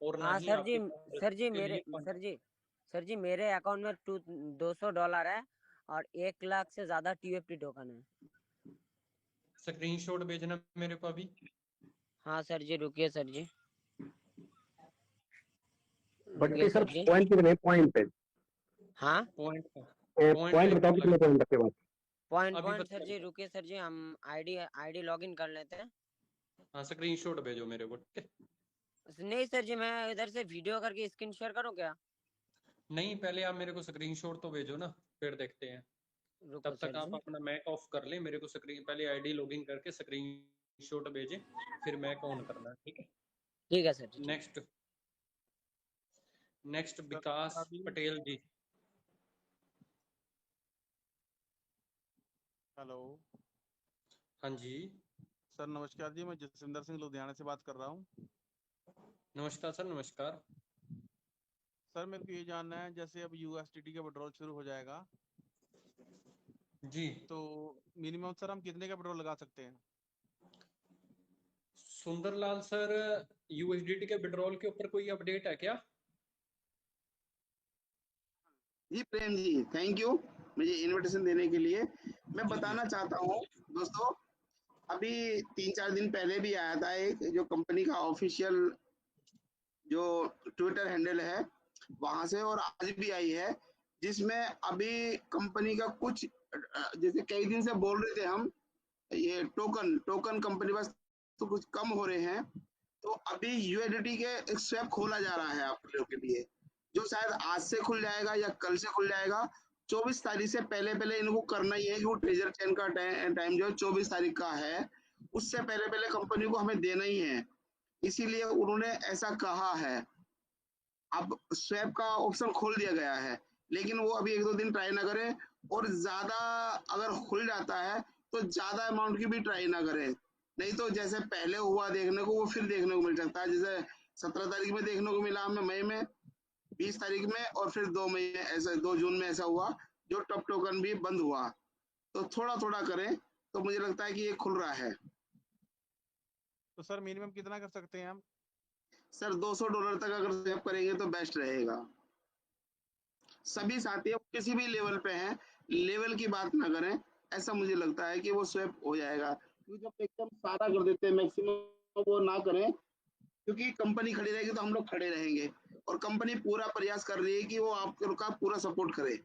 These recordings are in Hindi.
और ना हाँ ही सर जी। आपके पास के लिए सर जी मेरे अकाउंट में $200 है और 1 लाख से ज्यादा TFT टोकन है। स्क्रीनशॉट भेजना मेरे को अभी। हाँ सर जी, रुकिए सर जी। रुकिए बट्टे सर सर जी। पॉइंट कितने पॉइंट पे? हाँ। पॉइंट का पॉइंट पॉइंट बताओ देखने कितने लगे। पॉइंट आपके पास? पॉइंट अभी पॉइंट पता सर जी, चलेगा। रुकिए सर जी, हम आईडी आईडी लॉग इन कर लेते हैं। हाँ, स्क्रीनशॉट भेजो मेरे को, ठीक है। नहीं सर जी, मैं इधर से वीडियो करके स्क्रीन शेयर करूँ क्या? नहीं, पहले आप मेरे को स्क्रीनशॉट तो भेजो ना, फिर देखते हैं। रुको तब तक सर आप जी। अपना मैक ऑफ कर ले, मेरे को स्क्रीन पहले आईडी लॉगिन करके स्क्रीनशॉट भेजे, फिर मैक ऑन करना है, ठीक है। ठीक है सर जी, ठीक। नेक्स्ट। नेक्स्ट सर विकास अभी पटेल जी। हेलो। हाँ जी। सर नमस्कार जी, मैं जसविंदर सिंह लुधियाना से बात कर रहा हूँ। नमस्कार सर, नमस्कार। सर मेरे को ये जानना है, जैसे अब यूएसडीटी का विड्रॉल शुरू हो जाएगा जी। तो मिनिमम सर हम कितने का विड्रॉल लगा सकते हैं? सुंदरलाल सर, यूएसडीटी के विड्रॉल के ऊपर कोई अपडेट है क्या? जी प्रेम जी, थैंक यू मुझे इनविटेशन देने के लिए। मैं जी जी। बताना चाहता हूँ दोस्तों, अभी 3-4 दिन पहले भी आया था एक जो कंपनी का ऑफिशियल जो ट्विटर हैंडल है वहां से, और आज भी आई है जिसमें अभी कंपनी का कुछ जैसे कई दिन से बोल रहे थे हम, ये टोकन टोकन कंपनी बस तो कुछ कम हो रहे हैं, तो अभी यूएसडीटी के एक स्वैप खोला जा रहा है आप लोगों के लिए, जो शायद आज से खुल जाएगा या कल से खुल जाएगा। 24 तारीख से पहले पहले इनको करना ही है कि वो ट्रेजर चेन का टाइम जो है 24 तारीख का है, उससे पहले पहले कंपनी को हमें देना ही है, इसीलिए उन्होंने ऐसा कहा है। अब स्वैप का ऑप्शन खोल दिया गया है, लेकिन वो अभी 1-2 दिन ट्राई ना करें, और ज्यादा अगर खुल जाता है तो ज्यादा अमाउंट की भी ट्राई ना करें, नहीं तो जैसे पहले हुआ देखने को वो फिर देखने को मिल सकता है। जैसे 17 तारीख में देखने को मिला हमें, मई में, 20 तारीख में, और फिर 2 मई में, ऐसा 2 जून में ऐसा हुआ जो टॉप टोकन भी बंद हुआ। तो थोड़ा थोड़ा करें, तो मुझे लगता है कि ये खुल रहा है। तो सर मिनिमम कितना कर सकते हैं हम? सर $200 तक अगर सेव करेंगे तो बेस्ट रहेगा। सभी साथी अब किसी भी लेवल पे हैं, लेवल की बात ना करें, ऐसा मुझे लगता है कि वो स्वैप हो जाएगा, क्योंकि जब एकदम सारा कर देते हैं मैक्सिमम वो ना करें, क्योंकि कंपनी खड़ी रहेगी तो हम लोग खड़े रहेंगे, और कंपनी पूरा प्रयास कर रही है कि वो आपका पूरा सपोर्ट करे।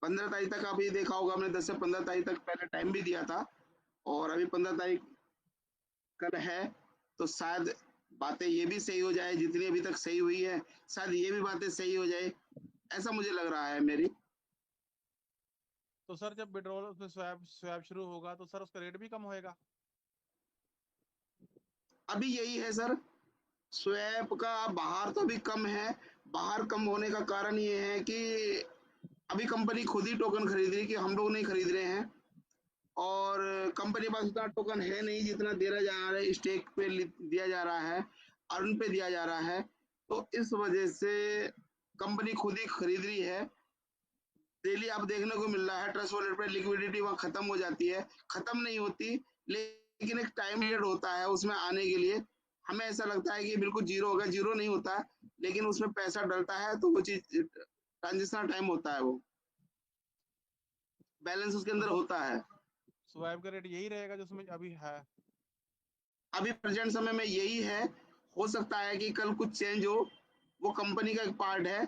15 तारीख तक आप ये देखा होगा, हमने 10 से 15 तारीख तक पहले टाइम भी दिया था, और अभी 15 तारीख कल है, तो शायद बातें ये भी सही हो जाए, जितनी अभी तक सही हुई है शायद ये भी बातें सही हो जाए, ऐसा मुझे लग रहा है मेरी। तो सर जब विड्रॉल उसमें स्वैप स्वैप शुरू होगा तो सर उसका रेट भी कम होएगा? अभी यही है सर, स्वैप का बाहर तो अभी कम है। बाहर कम होने का कारण ये है कि अभी कंपनी खुद ही टोकन खरीद रही है, कि हम लोग नहीं खरीद रहे हैं, और कंपनी के पास उतना टोकन है नहीं जितना दे जा रहा है, स्टेक पे दिया जा रहा है, अर्न पे दिया जा रहा है, तो इस वजह से कंपनी खुद ही खरीद रही है। डेली आप देखने को मिल रहा है ट्रस्ट वॉलेट पे लिक्विडिटी वहाँ खत्म हो जाती है, खत्म नहीं होती, लेकिन एक टाइम पीरियड होता है उसमें आने के लिए। हमें ऐसा लगता है कि बिल्कुल जीरो होगा, जीरो नहीं होता, लेकिन उसमें पैसा डलता है, तो वो चीज ट्रांजिशन टाइम होता है, वो बैलेंस उसके तो अंदर सर होता है। स्वैप का रेट यही रहेगा जो उसमें अभी है? अभी प्रेजेंट समय में यही है, हो सकता है कि कल कुछ चेंज हो, वो कंपनी का एक पार्ट है,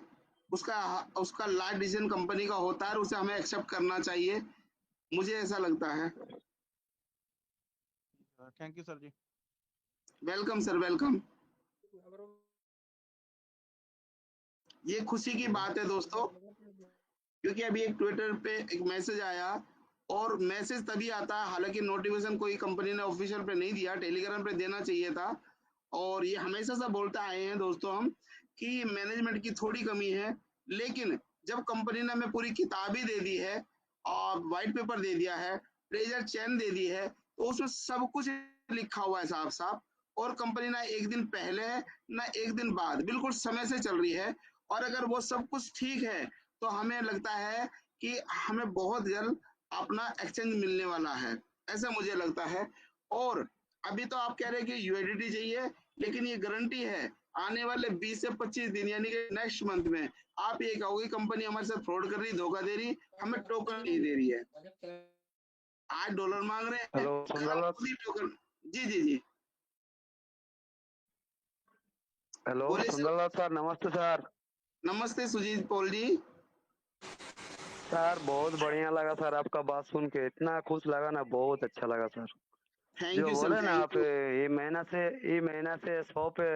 उसका उसका लास्ट डिसीजन कंपनी का होता है, और उसे हमें एक्सेप्ट करना चाहिए, मुझे ऐसा लगता है। Thank you sir ji. Welcome sir, welcome. ये खुशी की बात है दोस्तों, क्योंकि अभी एक ट्विटर पे एक मैसेज आया, और मैसेज तभी आता है, हालांकि नोटिफिकेशन कोई कंपनी ने ऑफिशियल पे नहीं दिया, टेलीग्राम पे देना चाहिए था, और ये हमेशा से बोलते आए हैं दोस्तों हम, कि मैनेजमेंट की थोड़ी कमी है, लेकिन जब कंपनी ने हमें पूरी किताब ही दे दी है, और व्हाइट पेपर दे दिया है, ट्रेजर चैन दे दी है, तो उसमें सब कुछ लिखा हुआ है साफ साफ, और कंपनी ना एक दिन पहले है ना एक दिन बाद, बिल्कुल समय से चल रही है, और अगर वो सब कुछ ठीक है तो हमें लगता है कि हमें बहुत जल्द अपना एक्सचेंज मिलने वाला है, ऐसा मुझे लगता है। और अभी तो आप कह रहे हैं कि यूएडिटी चाहिए, लेकिन ये गारंटी है आने वाले 20 से 25 दिन यानी कि नेक्स्ट मंथ में आप ये कहोगे कंपनी हमारे साथ फ्रॉड कर रही, धोखा दे रही, हमें टोकन नहीं दे रही है। आज डॉलर मांग रहे हैं, हेलो अगर सुन आप रहा खुद ही टोकन। जी जी जी हेलो बोलिए सुन सर। रहा सर, नमस्ते सर। नमस्ते सुजीत पॉल जी। सर बहुत बढ़िया लगा सर, आपका बात सुन के इतना खुश लगा ना, बहुत अच्छा लगा सर। थैंक जो यू सर, बोले ना थैंक आप, यू। ये महीना से 100 पे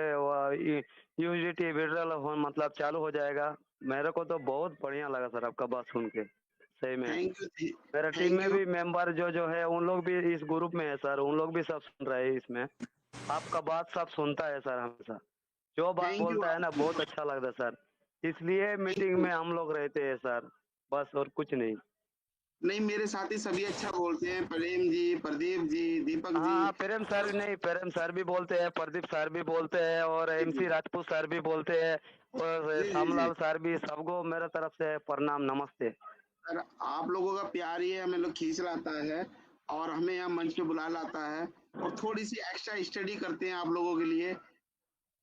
यूजिटी विड्रॉल मतलब चालू हो जाएगा। मेरे को तो बहुत बढ़िया लगा सर आपका बात सुन के, सही में। थैंक यू, मेरा टीम थैंक में यू। भी मेंबर जो जो है उन लोग भी इस ग्रुप में है सर, उन लोग भी सब सुन रहे हैं इसमें। आपका बात सब सुनता है सर हमेशा, जो बात थैंक यू बोलता है ना आपको। बहुत अच्छा लगता है सर, इसलिए थैंक मीटिंग यू। में हम लोग रहते हैं सर, बस और कुछ नहीं। नहीं, मेरे साथी सभी अच्छा बोलते हैं, प्रेम जी, प्रदीप जी, दीपक हाँ जी। हाँ, प्रेम सर नहीं, प्रेम सर भी बोलते हैं, प्रदीप सर भी बोलते हैं, और जी जी एमसी राजपूत सर भी बोलते हैं, और जी जी जी। श्यामलाल सर भी, सबको मेरे तरफ से प्रणाम, नमस्ते। सर आप लोगों का प्यार ही हमें लोग खींच लाता है और हमें यहाँ मंच पे बुला लाता है और थोड़ी सी एक्स्ट्रा स्टडी करते हैं आप लोगों के लिए।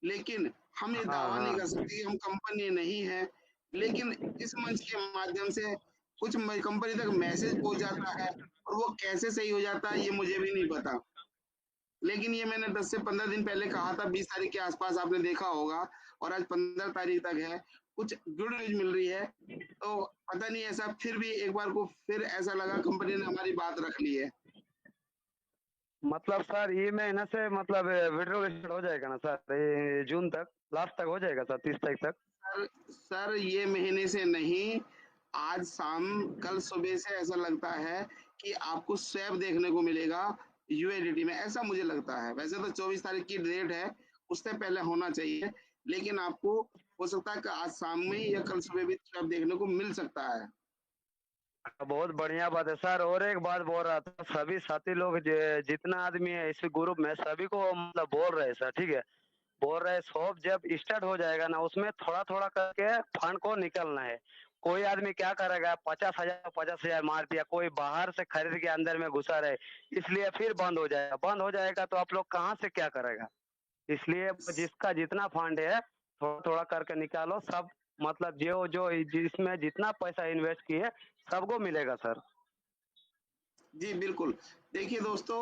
लेकिन हम ये हाँ दावा नहीं हाँ। कर सकते कि हम कंपनी नहीं है, लेकिन इस मंच के माध्यम से कुछ कंपनी तक मैसेज पहुंच जाता है और वो कैसे सही हो जाता है ये मुझे भी नहीं पता। लेकिन ये मैंने 10 से 15 दिन पहले कहा था, 20 तारीख के आसपास आपने देखा होगा, और आज 15 तारीख तक है, कुछ गुड न्यूज मिल रही है। तो पता नहीं ऐसा फिर भी एक बार को फिर ऐसा लगा कंपनी ने हमारी बात रख ली है। मतलब सर ये महीना से मतलब विड्रॉल स्टार्ट हो जाएगा ना सर, ये जून तक, लास्ट तक हो जाएगा सर, 30 तारीख तक। सर ये महीने से नहीं, आज शाम, कल सुबह से ऐसा लगता है कि आपको स्वैप देखने को मिलेगा यूएडिटी में, ऐसा मुझे लगता है। वैसे तो 24 तारीख की डेट है, उससे पहले होना चाहिए, लेकिन आपको हो सकता है कि आज शाम में या कल सुबह भी स्वैप देखने को मिल सकता है। बहुत बढ़िया बात है सर, और एक बात बोल रहा था, सभी साथी लोग जितना आदमी है इस ग्रुप में, सभी को मतलब बोल रहे हैं सर, ठीक है, बोल रहे हैं शॉप जब स्टार्ट हो जाएगा ना, उसमें थोड़ा थोड़ा करके फंड को निकलना है। कोई आदमी क्या करेगा, 50,000 मार दिया, कोई बाहर से खरीद के अंदर में घुसा रहे, इसलिए फिर बंद हो जाएगा, बंद हो जाएगा तो आप लोग कहाँ से क्या करेगा, इसलिए जिसका जितना फंड है थोड़ा थोड़ा करके निकालो सब, मतलब जो जो जिसमें जितना पैसा इन्वेस्ट किए सबको मिलेगा सर। जी बिल्कुल। देखिए दोस्तों,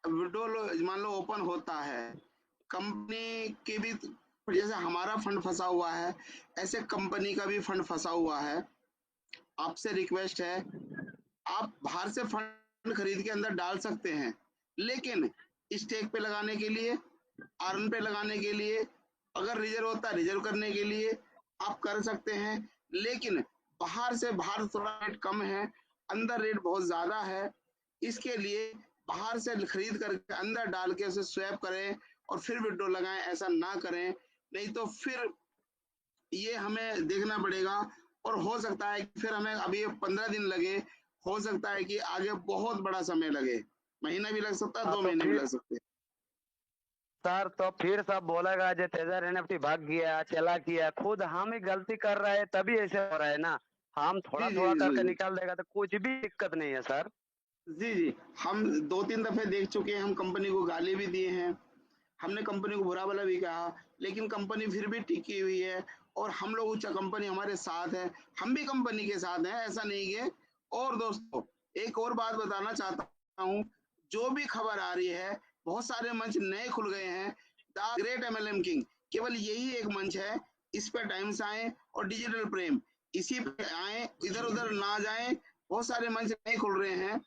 विड्रॉल मान लो ओपन होता है, कंपनी के भी, जैसे हमारा फंड फंसा हुआ है, ऐसे कंपनी का भी फंड फंसा हुआ है। आपसे रिक्वेस्ट है, आप बाहर से फंड खरीद के अंदर डाल सकते हैं, लेकिन स्टेक पे लगाने के लिए, अर्न पे लगाने के लिए, अगर रिजर्व होता है रिजर्व करने के लिए आप कर सकते हैं। लेकिन बाहर थोड़ा रेट कम है, अंदर रेट बहुत ज्यादा है, इसके लिए बाहर से खरीद करके अंदर डाल के उसे स्वैप करें और फिर विड्रॉ लगाएं, ऐसा ना करें। नहीं तो फिर ये हमें देखना पड़ेगा, और हो सकता है कि फिर हमें अभी 15 दिन लगे, हो सकता है कि आगे बहुत बड़ा समय लगे, महीना भी लग सकता है, हाँ 2 तो महीने भी फिर लग सकते हैं। सर, तो फिर सब बोलेगा जो तेजर एनएफटी भाग गया, चला गया, खुद हम ही गलती कर रहे हैं तभी ऐसे हो रहा है ना, हम थोड़ा जी जी थोड़ा जी करके जी निकाल देगा तो कुछ भी दिक्कत नहीं है सर। जी जी। हम 2-3 दफे देख चुके हैं, हम कंपनी को गाली भी दिए हैं, हमने कंपनी को बुरा भला भी कहा, लेकिन कंपनी फिर भी टिकी हुई है और हम लोग ऊंचा, कंपनी हमारे साथ है, हम भी कंपनी के साथ हैं, ऐसा नहीं है। और दोस्तों, एक और बात बताना चाहता हूँ, जो भी खबर आ रही है, बहुत सारे मंच नए खुल गए हैं, द ग्रेट एमएलएम किंग केवल यही एक मंच है, इस पे टाइम्स आए और डिजिटल प्रेम इसी पे आए, इधर उधर ना जाएं। बहुत सारे मंच नए खुल रहे हैं,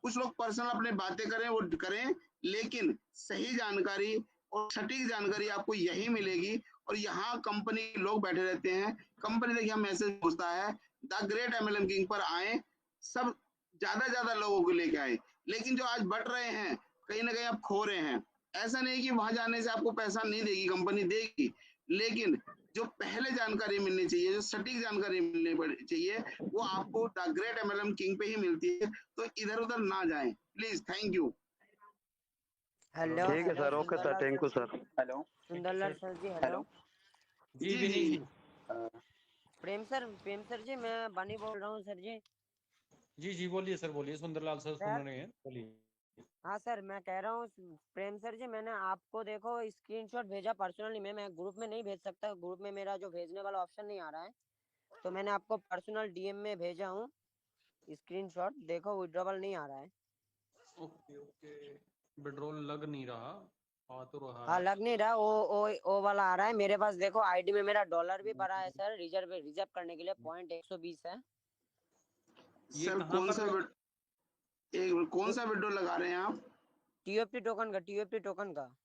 कुछ लोग पर्सनल अपने बातें करें वो करें, लेकिन सही जानकारी और सटीक जानकारी आपको यही मिलेगी। और यहाँ कंपनी के लोग बैठे रहते हैं, कंपनी तक यहाँ मैसेज पहुंचता है, द ग्रेट एमएलएम किंग पर आए, सब ज्यादा लोगों को लेके आए। लेकिन जो आज बढ़ रहे हैं, कहीं ना कहीं आप खो रहे हैं। ऐसा नहीं कि वहां जाने से आपको पैसा नहीं देगी, कंपनी देगी, लेकिन जो पहले जानकारी मिलनी चाहिए, जो सटीक जानकारी मिलनी चाहिए, वो आपको द ग्रेट एमएलएम किंग पे ही मिलती है। तो इधर उधर ना जाएं प्लीज। Thank you. हेलो ठीक है hello sir, okay sir, Sundarlal thank sir you जी। Sir. Sundarlal sir ji, hello. जी जी जी विनीत जी जी। प्रेम सर जी, मैं बानी बोल रहा हूँ सर जी। जी जी बोलिए सर, बोलिए, सुंदरलाल सर सुन सर रहे हैं, बोलिए। हाँ सर, मैं कह रहा हूँ प्रेम सर जी, मैंने आपको देखो स्क्रीनशॉट भेजा पर्सनली में। मैं ग्रुप में नहीं भेज सकता, ग्रुप में मेरा जो भेजने वाला ऑप्शन नहीं आ रहा है, तो मैंने आपको पर्सनल डीएम में भेजा हूँ स्क्रीनशॉट। देखो विड्रॉवल नहीं आ रहा है। ओके ओके, विड्रॉल लग नहीं रहा, आ तो रहा हाँ है। लग नहीं रहा, ओ वाला आ रहा है मेरे पास। देखो आईडी में मेरा डॉलर भी पड़ा है सर, रिजर्व करने के लिए पॉइंट 120 है। ये सर कहाँ पर कौन सा विंडो लगा रहे हैं आप? टीएफटी टोकन का, टीएफटी टोकन का।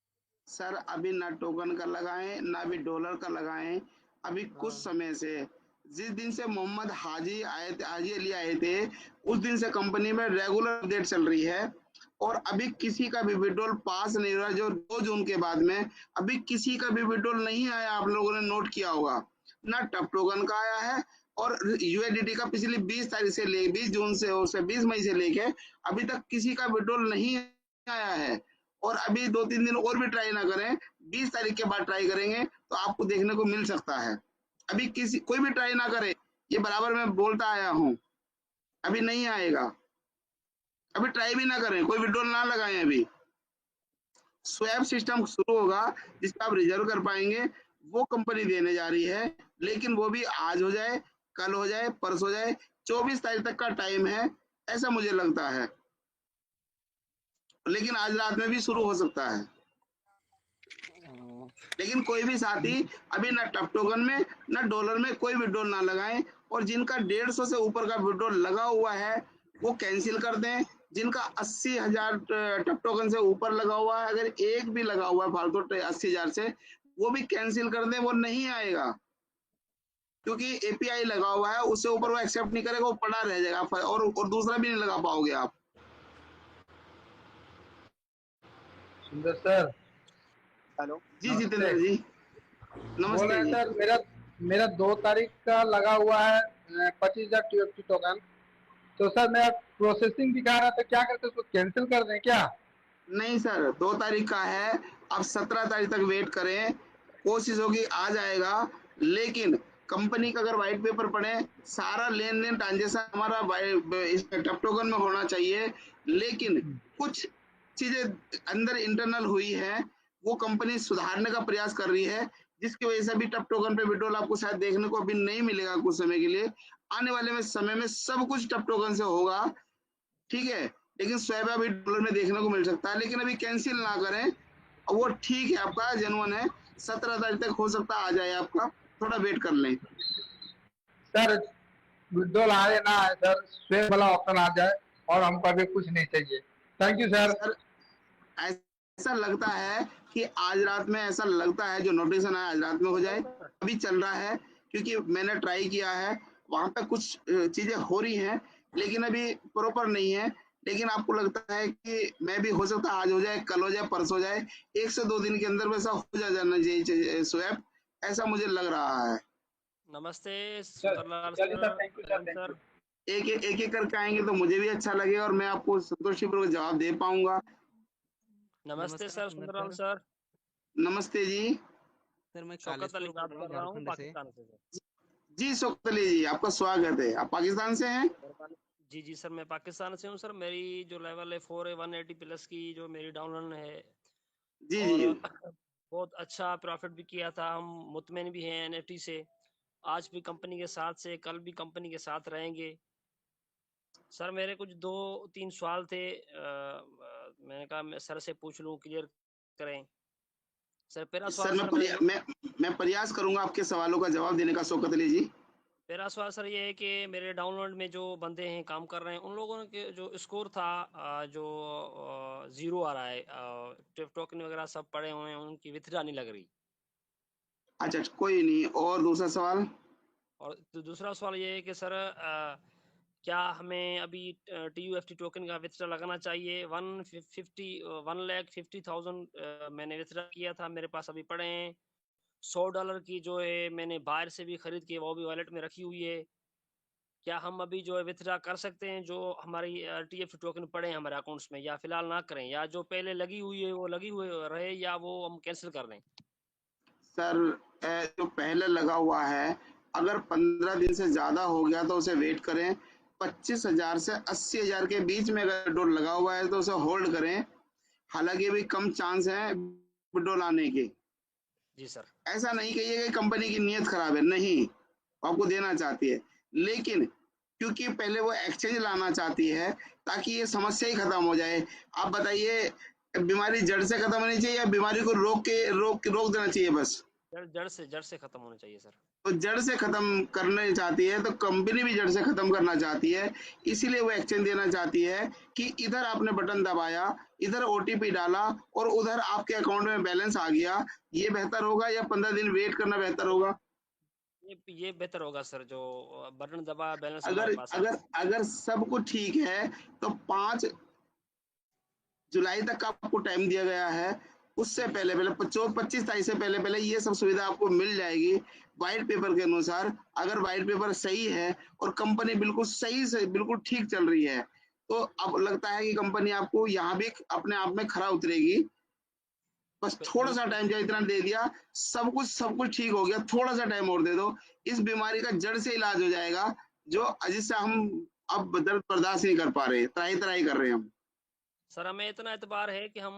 सर अभी ना टोकन का लगाएं ना भी डॉलर का लगाएं। अभी कुछ हाँ समय से, जिस दिन से मोहम्मद हाजी आए थे, हाजी अली आए थे, उस दिन से कंपनी में रेगुलर अपडेट चल रही है। और अभी किसी का भी विड्रॉल पास नहीं हो रहा। जो 2 जून के बाद में अभी किसी का भी विड्रॉल नहीं आया, आप लोगों ने नोट किया होगा। ना टप टोकन का आया है, और यूएसडीटी का पिछली 20 तारीख से ले 20 जून से और 20 मई से लेके अभी तक किसी का विड्रॉल नहीं आया है। और अभी 2-3 दिन और भी ट्राई ना करें, 20 तारीख के बाद ट्राई करेंगे तो आपको देखने को मिल सकता है। अभी किसी कोई भी ट्राई ना करे, ये बराबर मैं बोलता आया हूँ, अभी नहीं आएगा। अभी ट्राई भी ना करें, कोई विड्रॉल ना लगाएं। अभी स्वैप सिस्टम शुरू होगा जिसका आप रिजर्व कर पाएंगे, वो कंपनी देने जा रही है। लेकिन वो भी आज हो जाए, कल हो जाए, परसों हो जाए, 24 तारीख तक का टाइम है, ऐसा मुझे लगता है। लेकिन आज रात में भी शुरू हो सकता है। लेकिन कोई भी साथी अभी ना टप टोकन में ना डॉलर में कोई विड्रॉल ना लगाएं। और जिनका 150 से ऊपर का विड्रॉल लगा हुआ है वो कैंसिल कर दें। जिनका 80,000 टप टोकन से ऊपर लगा हुआ है, अगर एक भी लगा हुआ है फालतू 80,000 से, वो भी कैंसिल कर दें, वो नहीं आएगा। क्योंकि एपीआई लगा हुआ है, उससे ऊपर वो एक्सेप्ट नहीं करेगा, वो पड़ा रह जाएगा, और दूसरा भी नहीं लगा पाओगे आप। सुंदर सर, हेलो। जी नमस्ते। जितेंद्र जी, बोल नमस्ते रहे हैं जी। सर, मेरा 2 तारीख का लगा हुआ है 25,000 टीएफटी टोकन। तो सर मेरा प्रोसेसिंग दिखा रहा था, क्या करते उसको कैंसिल कर दें क्या? नहीं सर, 2 तारीख का है, आप 17 तारीख तक वेट करें, कोशिश होगी आ जाएगा। लेकिन कंपनी का अगर व्हाइट पेपर पढ़े, सारा लेन देन ट्रांजेक्शन हमारा टप टोकन में होना चाहिए। लेकिन कुछ चीजें अंदर इंटरनल हुई है, वो कंपनी सुधारने का प्रयास कर रही है, जिसकी वजह से अभी टप टोकन पे विड्रॉल आपको शायद देखने को अभी नहीं मिलेगा कुछ समय के लिए। आने वाले में समय में सब कुछ टप टोकन से होगा, ठीक है। लेकिन स्वैप अभी डॉलर में देखने को मिल सकता है, लेकिन अभी कैंसिल ना करें। वो ठीक है, आपका जेन्युइन है, 17 तारीख तक हो सकता आ जाए आपका, थोड़ा वेट कर लें। सर विड्रॉल आए ना आए सर, स्वेप वाला ऑप्शन आ जाए और हमको अभी कुछ नहीं चाहिए। Thank you sir. सर ऐसा लगता है कि आज रात में, ऐसा लगता है जो नोटिफिकेशन आया आज रात में हो जाए। अभी चल रहा है, क्योंकि मैंने ट्राई किया है, वहां पे कुछ चीजें हो रही हैं, लेकिन अभी प्रॉपर नहीं है। लेकिन आपको लगता है कि मैं भी हो सकता है आज हो जाए, कल हो जाए, परसों हो जाए, 1 से 2 दिन के अंदर वैसा हो जाना चाहिए स्वैप, ऐसा मुझे लग रहा है। नमस्ते सर सुंदरलाल चलिए sir, sir, thank you sir, Prem thank sir. You. एक एक करके आएंगे तो मुझे भी अच्छा लगेगा, और मैं आपको संतोषपूर्वक जवाब दे पाऊंगा। नमस्ते सर सुंदरलाल सर। नमस्ते जी। सर मैं शौकत अली कालेश्वर बात बोल रहा हूँ कर रहा हूँ झारखंड से। पाकिस्तान से सर। जी शोकतली जी, आपका स्वागत है। आप पाकिस्तान से हैं? जी जी सर, मैं पाकिस्तान से हूँ सर। मेरी जो लेवल है 4 है, 180 प्लस की जो मेरी डाउनलोड है, जी और जी। बहुत अच्छा प्रॉफिट भी किया था। हम मुतमईन भी हैं एनएफटी से। आज भी कंपनी के साथ से, कल भी कंपनी के साथ रहेंगे। सर मेरे कुछ 2-3 सवाल थे, मैंने कहा मैं सर से पूछ लूँ, क्लियर करें। सर पहला सर सवाल सर मैं प्रयास करूंगा आपके सवालों का जवाब देने का, शौकत अली जी। मेरा सवाल सर ये है कि मेरे डाउनलोड में जो बंदे हैं काम कर रहे हैं, उन लोगों के जो स्कोर था जो 0 आ रहा है, टोकन वगैरह सब पड़े हुए हैं, उनकी विथड्रा नहीं लग रही। अच्छा कोई नहीं, और दूसरा सवाल? और दूसरा सवाल ये है कि सर क्या हमें अभी TUFT टोकन का विथड्रा लगाना चाहिए? 1,50,000 मैंने विथड्रा किया था, मेरे पास अभी पड़े हैं। $100 की जो है मैंने बाहर से भी खरीद के वो भी वॉलेट में रखी हुई है। क्या हम अभी जो है विथड्रा कर सकते हैं जो हमारी TFT टोकन पड़े हैं हमारे अकाउंट्स में, या फिलहाल ना करें, या जो पहले लगी हुई है वो लगी हुई रहे, या वो हम कैंसिल कर दें? सर जो पहले लगा हुआ है, अगर 15 दिन से ज्यादा हो गया तो उसे वेट करें। 25,000 से 80,000 के बीच में अगर विड्रॉल लगा हुआ है तो उसे होल्ड करें। हालांकि भी कम चांस है विड्रॉल आने के। जी सर। ऐसा नहीं कहिए कि कंपनी की नीयत खराब है, नहीं, आपको देना चाहती है, लेकिन क्योंकि पहले वो एक्सचेंज लाना चाहती है ताकि ये समस्या ही खत्म हो जाए। आप बताइए, बीमारी जड़ से खत्म होनी चाहिए या बीमारी को रोक देना चाहिए बस? जड़ से खत्म होना चाहिए सर। तो जड़ से खत्म करना चाहती है तो कंपनी भी जड़ से खत्म करना चाहती है, इसीलिए वो एक्सचेंज देना चाहती है कि इधर आपने बटन दबाया, इधर ओटीपी डाला और उधर आपके अकाउंट में बैलेंस आ गया। ये बेहतर होगा या 15 दिन वेट करना बेहतर होगा? ये बेहतर होगा सर, जो बटन दबा बैलेंस अगर हमारे पास अगर अगर सब कुछ ठीक है तो 5 जुलाई तक आपको टाइम दिया गया है। उससे पहले 25 तारीख से पहले ये सब सुविधा आपको मिल जाएगी व्हाइट पेपर के अनुसार। अगर व्हाइट पेपर सही है और कंपनी बिल्कुल सही से बिल्कुल ठीक चल रही है तो अब लगता है कि कंपनी आपको यहाँ भी अपने आप में खरा उतरेगी। बस थोड़ा सा टाइम जो इतना दे दिया, सब कुछ ठीक हो गया, थोड़ा सा टाइम और दे दो, इस बीमारी का जड़ से इलाज हो जाएगा जो जिससे हम अब दर्द बर्दाश्त नहीं कर पा रहे, त्राही कर रहे हैं हम। सर हमें इतना एतबार है कि हम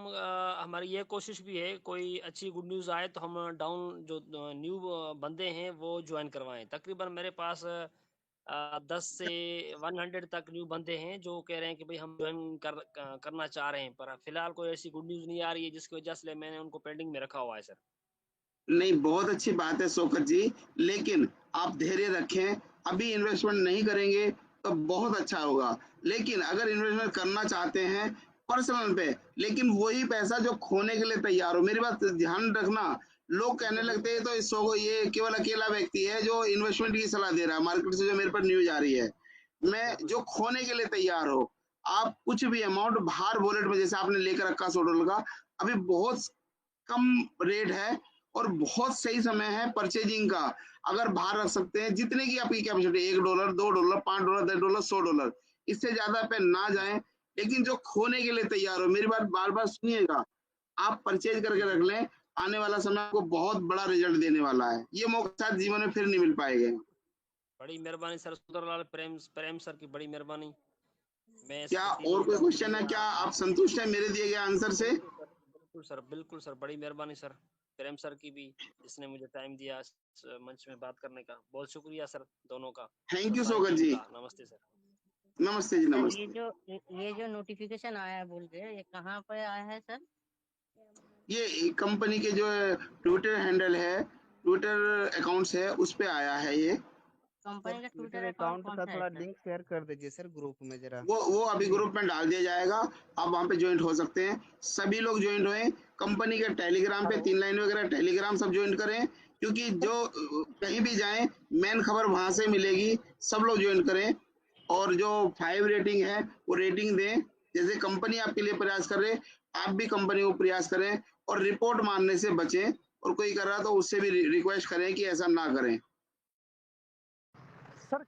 हमारी ये कोशिश भी है कोई अच्छी गुड न्यूज़ आए तो हम डाउन जो न्यू बंदे हैं वो ज्वाइन करवाएं। तकरीबन मेरे पास 10 से 100 तक न्यू बंदे हैं जो कह रहे हैं कि भाई हम ज्वाइन करना चाह रहे हैं, पर फिलहाल कोई ऐसी गुड न्यूज़ नहीं आ रही है जिसकी वजह से मैंने उनको पेंडिंग में रखा हुआ है सर। नहीं, बहुत अच्छी बात है शौकत जी, लेकिन आप धैर्य रखें। अभी इन्वेस्टमेंट नहीं करेंगे तो बहुत अच्छा होगा, लेकिन अगर इन्वेस्टमेंट करना चाहते हैं पर्सनल पे, लेकिन वही पैसा जो खोने के लिए तैयार हो। मेरी बात ध्यान रखना, लोग कहने लगते हैं तो ये केवल अकेला व्यक्ति है जो इन्वेस्टमेंट की सलाह दे रहा है। मार्केट से जो मेरे पर न्यूज आ रही है, मैं जो खोने के लिए तैयार हो, आप कुछ भी अमाउंट बाहर वॉलेट में जैसे आपने लेकर रखा $100 का, अभी बहुत कम रेट है और बहुत सही समय है परचेजिंग का। अगर बाहर रख सकते हैं जितने की आपकी कैपेसिटी, $1, $2, $5, $10, $100, इससे ज्यादा पे ना जाएं। लेकिन जो खोने के लिए तैयार हो, मेरी बात बार बार सुनिएगा, आप परचेज करके रख लें, आने वाला समय आपको बहुत बड़ा रिजल्ट देने वाला है। ये मौका शायद जीवन में फिर नहीं मिल पाएगा। बड़ी मेहरबानी सर, सुंदरलाल प्रेम सर की बड़ी मेहरबानी। मैं क्या और कोई क्वेश्चन है? क्या आप संतुष्ट हैं मेरे दिए गए आंसर से? बिल्कुल सर, बड़ी मेहरबानी सर प्रेम सर की भी, जिसने मुझे टाइम दिया इस मंच में बात करने का। बहुत शुक्रिया सर दोनों का। थैंक यू शौकत जी। नमस्ते सर। नमस्ते जी, नमस्ते। ये जो नोटिफिकेशन आया है बोल रहे हैं, ये कहाँ पे आया है सर? ये कंपनी के जो ट्विटर हैंडल है, ट्विटर अकाउंट्स है, उस पे आया है ये। कंपनी का ट्विटर अकाउंट अकाउंट का कौन सा थोड़ा है सर? लिंक शेयर कर दीजिए सर ग्रुप में जरा। वो अभी ग्रुप में डाल दिया जाएगा, आप वहाँ पे ज्वाइन हो सकते हैं। सभी लोग ज्वाइन होए। कंपनी के टेलीग्राम पे 3 लाइन वगैरह टेलीग्राम सब ज्वाइन करें, क्योंकि जो कहीं भी जाएं मेन खबर वहां से मिलेगी। सब लोग ज्वाइन करें और जो 5 रेटिंग है वो रेटिंग दें। जैसे कंपनी आपके लिए प्रयास कर रहे, आप भी कंपनी को प्रयास करें और रिपोर्ट मारने से बचें। और कोई कर रहा तो उससे भी रिक्वेस्ट करें कि ऐसा ना करें। सर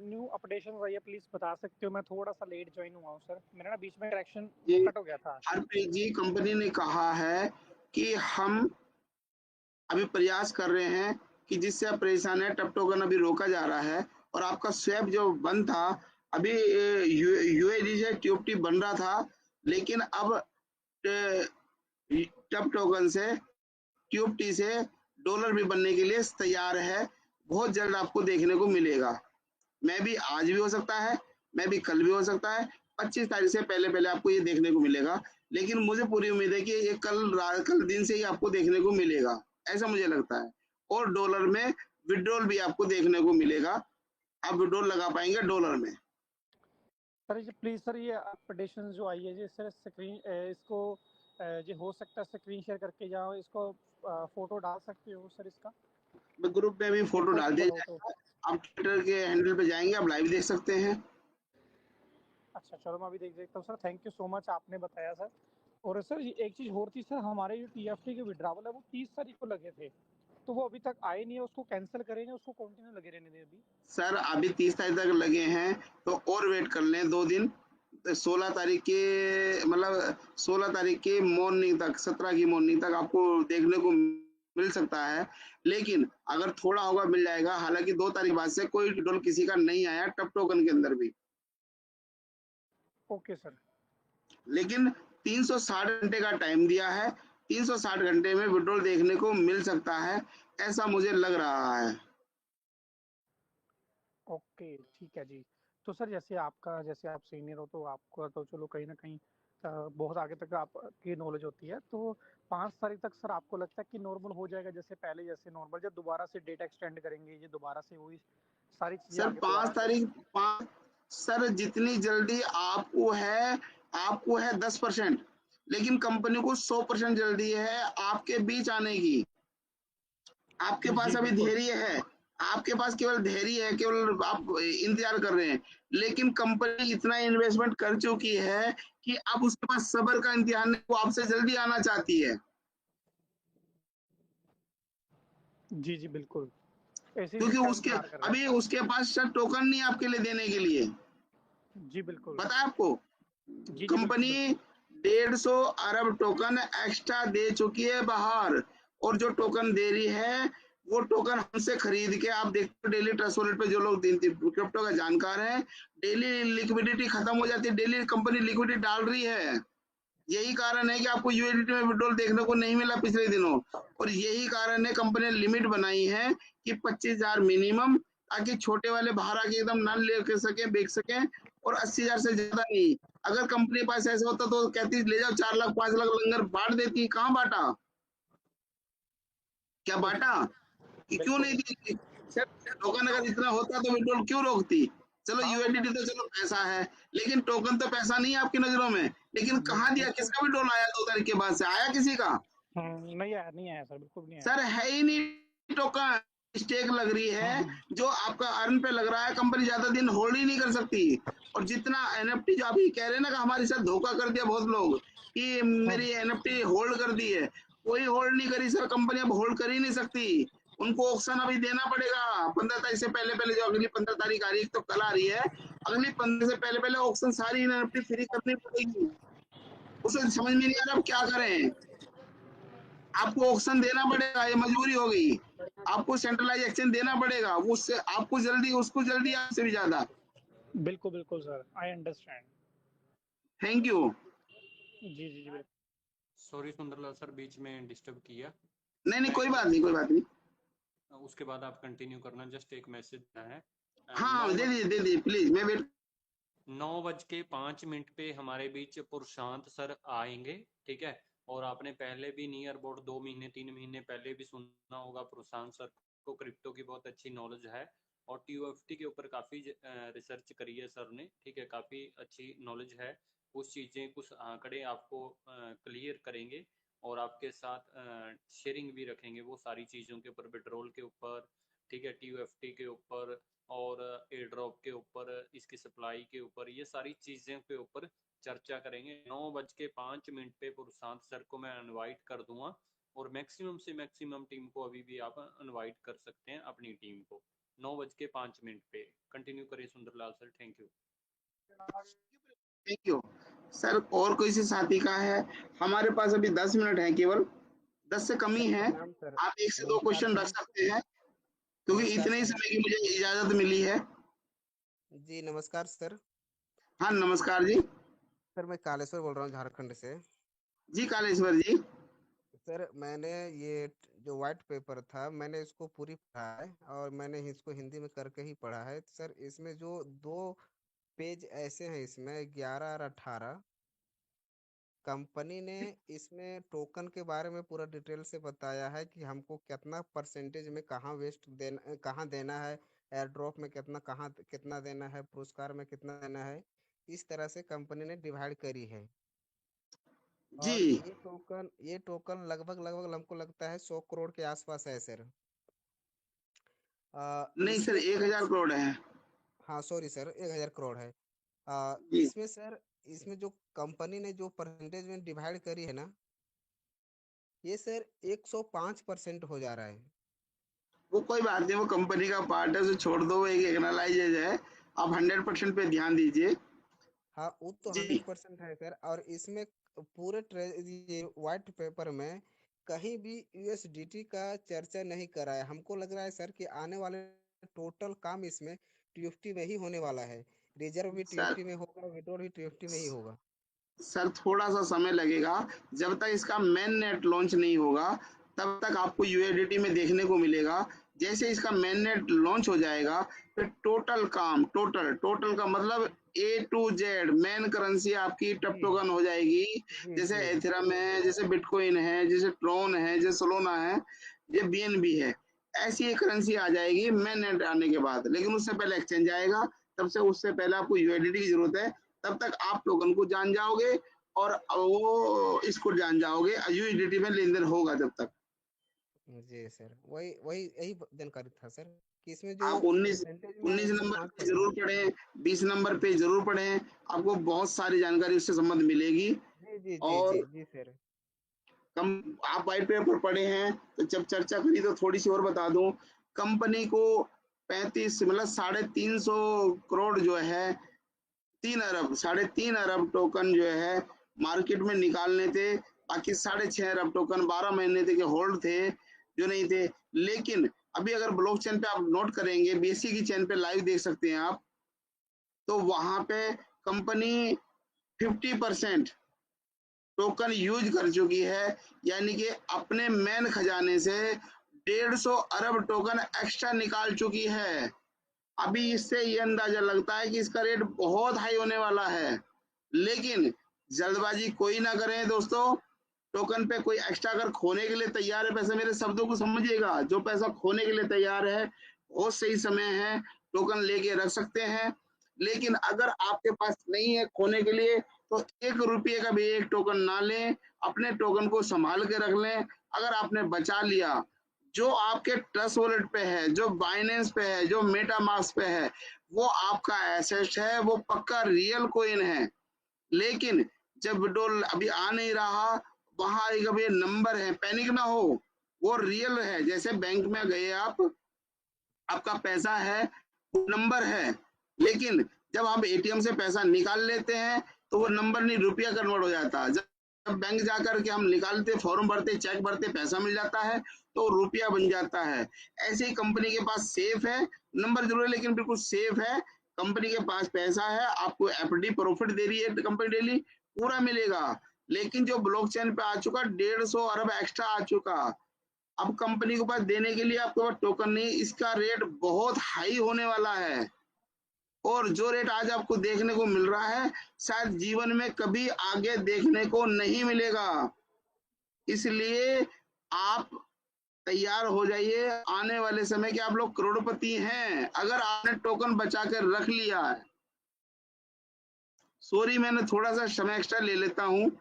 न्यू अपडेशन वही है, प्लीज बता सकते हो? मैं थोड़ा सा लेट ज्वाइन हुआ हूँ सर, मेरा ना बीच में कनेक्शन कट हो गया था। हरप्रीत जी, कंपनी ने कहा है कि हम अभी प्रयास कर रहे हैं कि जिससे आप परेशान है, टप टोकन अभी रोका जा रहा है और आपका स्वैप जो बंद था, अभी यूएडी से ट्यूबटी बन रहा था, लेकिन अब टप टोकन से ट्यूबटी से डॉलर भी बनने के लिए तैयार है। बहुत जल्द आपको देखने को मिलेगा। मैं भी आज भी हो सकता है, मैं भी कल भी हो सकता है। 25 तारीख से पहले आपको ये देखने को मिलेगा, लेकिन मुझे पूरी उम्मीद है कि ये कल दिन से ही आपको देखने को मिलेगा, ऐसा मुझे लगता है। और डॉलर में विड्रॉल भी आपको देखने को मिलेगा, आप विड्रॉल लगा पाएंगे डॉलर में। सर ये प्लीज सर, ये अपडेशन जो आई है जी सर, स्क्रीन इसको ये हो सकता है स्क्रीन शेयर करके जाओ, इसको फोटो डाल सकते हो सर इसका? ग्रुप में भी फोटो डाल दिया जाएगा। आप ट्विटर के हैंडल पे जाएंगे, आप लाइव देख सकते हैं। अच्छा चलो, मैं अभी देख देखता हूँ sir. Thank you so much, आपने बताया सर। और सर एक चीज़ और थी सर, हमारे जो TFT के विड्रॉवल है वो 30 तारीख को लगे थे, तो वो अभी तक आए नहीं है। उसको कैंसिल करेंगे, उसको कंटिन्यू लगे रहने दें अभी? सर अभी 30 तारीख तक लगे हैं तो और वेट कर लें 2 दिन। 16 तारीख के मतलब 16 तारीख के मॉर्निंग तक, 17 की मॉर्निंग तक आपको देखने को मिल सकता है। लेकिन अगर थोड़ा होगा मिल जाएगा। हालांकि 2 तारीख बाद से कोई विड्रॉल किसी का नहीं आया टप टोकन के अंदर भी। Okay sir. लेकिन 360 घंटे का टाइम दिया है, 360 घंटे में विड्रॉल देखने को मिल सकता है, ऐसा मुझे लग रहा है। ओके, ठीक है जी। तो सर जैसे आप सीनियर हो तो आपका तो चलो कहीं ना कहीं बहुत आगे तक आपकी नॉलेज होती है। तो 5 तारीख तक सर आपको लगता है कि नॉर्मल हो जाएगा, जैसे पहले जैसे नॉर्मल, जब दोबारा से डेट एक्सटेंड करेंगे ये दोबारा से वही सारी चीजें सर आगे पाँच दोबारा से? तारीख पाँच सर जितनी जल्दी आपको है 10%, लेकिन कंपनी को 100% जल्दी है आपके बीच आने की। आपके पास जी अभी बिल्कुल। धैर्य है, आपके पास केवल धैर्य है, केवल आप इंतजार कर रहे हैं। लेकिन कंपनी इतना इन्वेस्टमेंट कर चुकी है कि अब उसके पास सब्र का इम्तिहान है, वो आपसे जल्दी आना चाहती है। जी जी बिल्कुल, ऐसी क्योंकि चीज का उसके इंतजार कर रहे हैं अभी सर। उसके पास सर टोकन नहीं आपके लिए देने के लिए। जी बिल्कुल। पता है आपको, जी जी बिल्कुल कंपनी बिल्कुल। 150 अरब टोकन एक्स्ट्रा दे चुकी है बाहर, और जो टोकन दे रही है वो टोकन हमसे खरीद के, आप देखते हो डेली ट्रस्ट वॉलेट पे जो लोग क्रिप्टो का जानकार है, डेली लिक्विडिटी खत्म हो जाती है, डेली कंपनी लिक्विडिटी डाल रही है। यही कारण है कि आपको यूएसडीटी में विड्रॉल देखने को नहीं मिला पिछले दिनों, और यही कारण है कंपनी ने लिमिट बनाई है कि 25,000 मिनिमम, ताकि छोटे वाले बाहर आके एकदम ना ले सके, बेच सके, और 80,000 से ज्यादा नहीं। अगर कंपनी के पास ऐसा होता तो कहती ले जाओ 4 लाख 5 लाख लंगर बांट देती, कहाँ बांटा, क्या कुछ बांटा कि क्यों बिल्कुल। नहीं दी? सर टोकन अगर इतना होता तो विड्रॉल क्यों रोकती? चलो हाँ वो तो यूएसडीटी तो चलो पैसा है, लेकिन टोकन तो पैसा नहीं है आपकी नजरों में। लेकिन कहाँ दिया, बिल्कुल। किसका विड्रॉल आया 2 तारीख के बाद से, आया किसी का? नहीं आया सर, बिल्कुल भी नहीं आया। सर है ही नहीं टोकन, स्टेक लग रही है, जो आपका अर्न पे लग रहा है, कंपनी ज्यादा दिन होल्ड ही नहीं कर सकती। और जितना एनएफटी जो अभी कह रहे हैं ना कि हमारे साथ धोखा कर दिया बहुत लोग कि मेरी एनएफटी होल्ड कर दी है, कोई होल्ड नहीं करी सर, कंपनी अब होल्ड कर ही नहीं सकती। उनको ऑक्शन अभी देना पड़ेगा 15 तारीख से पहले पहले, जो अगली 15 तारीख आ रही है, तो कल आ रही है, अगली 15 से पहले पहले ऑक्शन सारी एनएफटी फ्री करनी पड़ेगी। उसे समझ में नहीं आ रहा अब क्या करें, आपको ऑक्शन देना पड़ेगा, ये मजबूरी हो गई। आपको सेंट्रलाइज एक्सचेंज देना पड़ेगा, उससे आपको जल्दी, उसको जल्दी, आपसे भी ज्यादा। बिल्कुल बिल्कुल sir, I understand. Thank you. जी जी जी बिल्कुल। सॉरी सुंदरलाल सर, बीच में डिस्टर्ब किया। नहीं नहीं, मैं कोई बात नहीं, कोई बात नहीं। उसके बाद आप कंटिन्यू करना, जस्ट एक मैसेज है। हाँ दे दीजिए प्लीज, मैं वेट। 9:05 पे हमारे बीच प्रशांत सर आएंगे, ठीक है। और आपने पहले भी नियर अबाउट 2 महीने 3 महीने पहले भी सुना होगा, प्रशांत सर को क्रिप्टो की बहुत अच्छी नॉलेज है, और टीयूएफटी के ऊपर काफ़ी रिसर्च करी है सर ने, ठीक है, काफ़ी अच्छी नॉलेज है। कुछ चीज़ें, कुछ आंकड़े आपको क्लियर करेंगे, और आपके साथ शेयरिंग भी रखेंगे वो सारी चीज़ों के ऊपर, पेट्रोल के ऊपर, ठीक है, टीयूएफटी के ऊपर, और एयर ड्रॉप के ऊपर, इसकी सप्लाई के ऊपर, ये सारी चीज़ों के ऊपर चर्चा करेंगे। 9:05 पे प्रशांत सर को मैं इनवाइट कर दूंगा, और मैक्सिमम से मैक्सिमम टीम को अभी भी आप इनवाइट कर सकते हैं, अपनी टीम को। 9:05 पे कंटिन्यू करिए Sundarlal sir, thank you. Thank you sir. और कोई सी साथी का है? हमारे पास अभी 10 मिनट है, केवल 10 से कम ही है। प्रणाम सर। आप 1 से 2 नमस्कार क्वेश्चन रख सर। सकते हैं, क्योंकि नमस्कार इतने ही सर। समय की मुझे इजाजत मिली है। जी नमस्कार सर। हाँ नमस्कार जी। सर मैं कालेश्वर बोल रहा हूँ झारखंड से। जी कालेश्वर जी। सर मैंने ये जो व्हाइट पेपर था मैंने इसको पूरी पढ़ा है, और मैंने इसको हिंदी में करके ही पढ़ा है। सर इसमें जो 2 पेज ऐसे हैं, इसमें 11 और 18, कंपनी ने इसमें टोकन के बारे में पूरा डिटेल से बताया है कि हमको कितना परसेंटेज में कहाँ देना है, एयर ड्रॉप में कितना, कहाँ कितना देना है, पुरस्कार में कितना देना है। इस तरह से कंपनी ने डिवाइड करी है। और जी ये टोकन लगभग लगभग हमको लगता है 100 करोड़ के आसपास है सर। नहीं सर, इसमें सर, 1,000 करोड़ है। हाँ सॉरी सर, 1000 करोड़ है। जी इसमें सर, इसमें जो कंपनी ने जो परसेंटेज में डिवाइड करी है ना, ये सर 105% हो जा रहा है। वो कोई बात नहीं, वो कंपनी का पार्ट है, उसे छोड़ दो, वो एक एनालाइज है। आप 100% पे ध्यान दीजिए। हाँ वो तो जी 100% है सर। और इसमें पूरे ये व्हाइट पेपर में कहीं भी यूएसडीटी का चर्चा नहीं करा है। हमको लग रहा है सर कि आने वाले टोटल काम इसमें टीएफटी में ही होने वाला है। रिजर्व भी सर TFT में होगा, विड्रॉल भी TFT में ही होगा। सर थोड़ा सा समय लगेगा, जब तक इसका मेन नेट लॉन्च नहीं होगा तब तक आपको यूएसडीटी में देखने को मिलेगा। जैसे इसका मेन नेट लॉन्च हो जाएगा फिर टोटल काम, टोटल का मतलब A to Z main currency आपकी टप जी टोकन हो जाएगी। जी जैसे जी एथेरियम है, जैसे बिटकॉइन है, जैसे ट्रोन है, जैसे सोलोना है, ये BNB है, ऐसी एक करेंसी आ जाएगी मेन नेट आने के बाद। लेकिन उससे पहले एक्सचेंज आएगा, तब से उससे पहले आपको यूएसडीटी की जरूरत है, तब तक आप टोकन को जान जाओगे और वो इसको जान जाओगे, यूएसडीटी में लेन देन होगा जब तक। जी सर, वही वही यही जानकारी था सर कि इसमें जो आप 19 परसेंटेज में है 19 वो नंबर पे 5%। जरूर पढ़ें, 20 नंबर पे जरूर पढ़ें, आपको बहुत सारी जानकारी उससे संबंध मिलेगी। जी जी जी और जी जी सर। कम आप वाइट पेपर पढ़े हैं तो जब चर्चा करी तो थोड़ी सी और बता दूं, कंपनी को 35 मतलब 350 करोड़ जो है 3.5 अरब टोकन जो है मार्केट में निकालने थे। बाकी 6.5 अरब टोकन 12 महीने तक होल्ड थे जो नहीं थे। लेकिन अभी अगर ब्लॉकचेन पे आप नोट करेंगे, BSC की चेन पे लाइव देख सकते हैं आप, तो वहां पे कंपनी 50% टोकन यूज कर चुकी है, यानी कि अपने मेन खजाने से 150 अरब टोकन एक्स्ट्रा निकाल चुकी है। अभी इससे ये अंदाजा लगता है कि इसका रेट बहुत हाई होने वाला है, लेकिन जल्दबाजी कोई ना करें दोस्तों। टोकन पे कोई एक्स्ट्रा अगर खोने के लिए तैयार है पैसे, मेरे शब्दों को समझिएगा, जो पैसा खोने के लिए तैयार है बहुत सही समय है, टोकन लेके रख सकते हैं। लेकिन अगर आपके पास नहीं है खोने के लिए तो 1 रुपये का भी एक टोकन ना लें, अपने टोकन को संभाल के रख लें। अगर आपने बचा लिया, जो आपके ट्रस्ट वॉलेट पे है, जो बाइनेंस पे है, जो मेटामास्क पे है, वो आपका एसेट है, वो पक्का रियल कॉइन है। लेकिन जब विड्रॉल अभी आ नहीं रहा, वहां एक अभी नंबर है, पैनिक ना हो, वो रियल है। जैसे बैंक में गए आप, आपका पैसा है, वो नंबर है, लेकिन जब आप ATM से पैसा निकाल लेते हैं तो वो नंबर नहीं रुपया कन्वर्ट हो जाता। जब बैंक जाकर के हम निकालते, फॉर्म भरते, चेक भरते, पैसा मिल जाता है तो रुपया बन जाता है। ऐसे ही कंपनी के पास सेफ है, नंबर जरूर है लेकिन बिल्कुल सेफ है। कंपनी के पास पैसा है, आपको FD प्रॉफिट दे रही है कंपनी डेली, पूरा मिलेगा। लेकिन जो ब्लॉकचेन पे आ चुका 150 अरब एक्स्ट्रा आ चुका, अब कंपनी के पास देने के लिए आपके पास टोकन नहीं, इसका रेट बहुत हाई होने वाला है। और जो रेट आज आपको देखने को मिल रहा है शायद जीवन में कभी आगे देखने को नहीं मिलेगा। इसलिए आप तैयार हो जाइए, आने वाले समय के आप लोग करोड़पति हैं अगर आपने टोकन बचा कर रख लिया है। सॉरी मैंने थोड़ा सा समय एक्स्ट्रा ले लेता हूँ।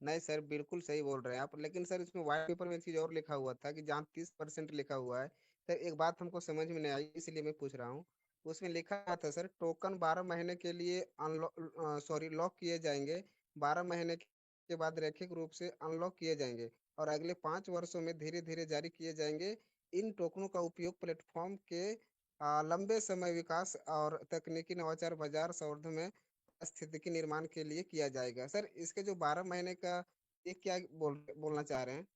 नहीं सर, बिल्कुल सही बोल रहे हैं आप, लेकिन सर इसमें व्हाइट पेपर में एक चीज और लिखा हुआ था कि जहाँ 30% लिखा हुआ है सर, एक बात हमको समझ में नहीं आई इसलिए मैं पूछ रहा हूँ। उसमें लिखा हुआ था सर टोकन 12 महीने के लिए लॉक किए जाएंगे, 12 महीने के बाद रैखिक रूप से अनलॉक किए जाएंगे और अगले 5 वर्षों में धीरे धीरे जारी किए जाएंगे। इन टोकनों का उपयोग प्लेटफॉर्म के लंबे समय विकास और तकनीकी नवाचार बाजार संवर्धन में स्थिति के निर्माण के लिए किया जाएगा। सर इसके जो 12 महीने का ये क्या बोलना चाह रहे हैं?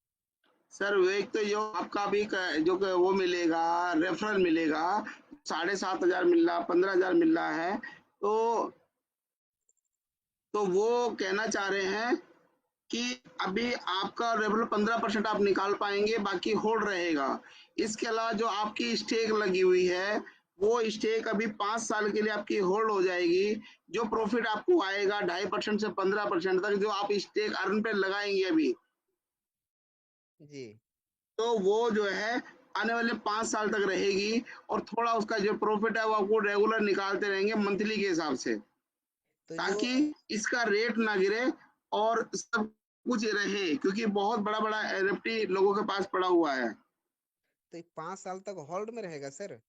सर वो एक तो जो आपका भी जो वो मिलेगा, रेफरल मिलेगा, 7,500 मिल रहा, 15,000 मिल रहा है, तो वो कहना चाह रहे हैं कि अभी आपका रेफरल 15% आप निकाल पाएंगे, बाकी होल्ड रहेगा। इसके अलावा जो आपकी स्टेक लगी हुई है वो स्टेक अभी 5 साल के लिए आपकी होल्ड हो जाएगी। जो प्रॉफिट आपको आएगा 2.5% से 15% तक जो आप स्टेक अर्न पे लगाएंगे अभी, जी, तो वो जो है आने वाले 5 साल तक रहेगी और थोड़ा उसका जो प्रॉफिट है वो आपको रेगुलर निकालते रहेंगे मंथली के हिसाब से, तो ताकि इसका रेट ना गिरे और सब कुछ रहे, क्योंकि बहुत बड़ा बड़ा NFT लोगों के पास पड़ा हुआ है। तो 5 साल तक होल्ड में रहेगा सर?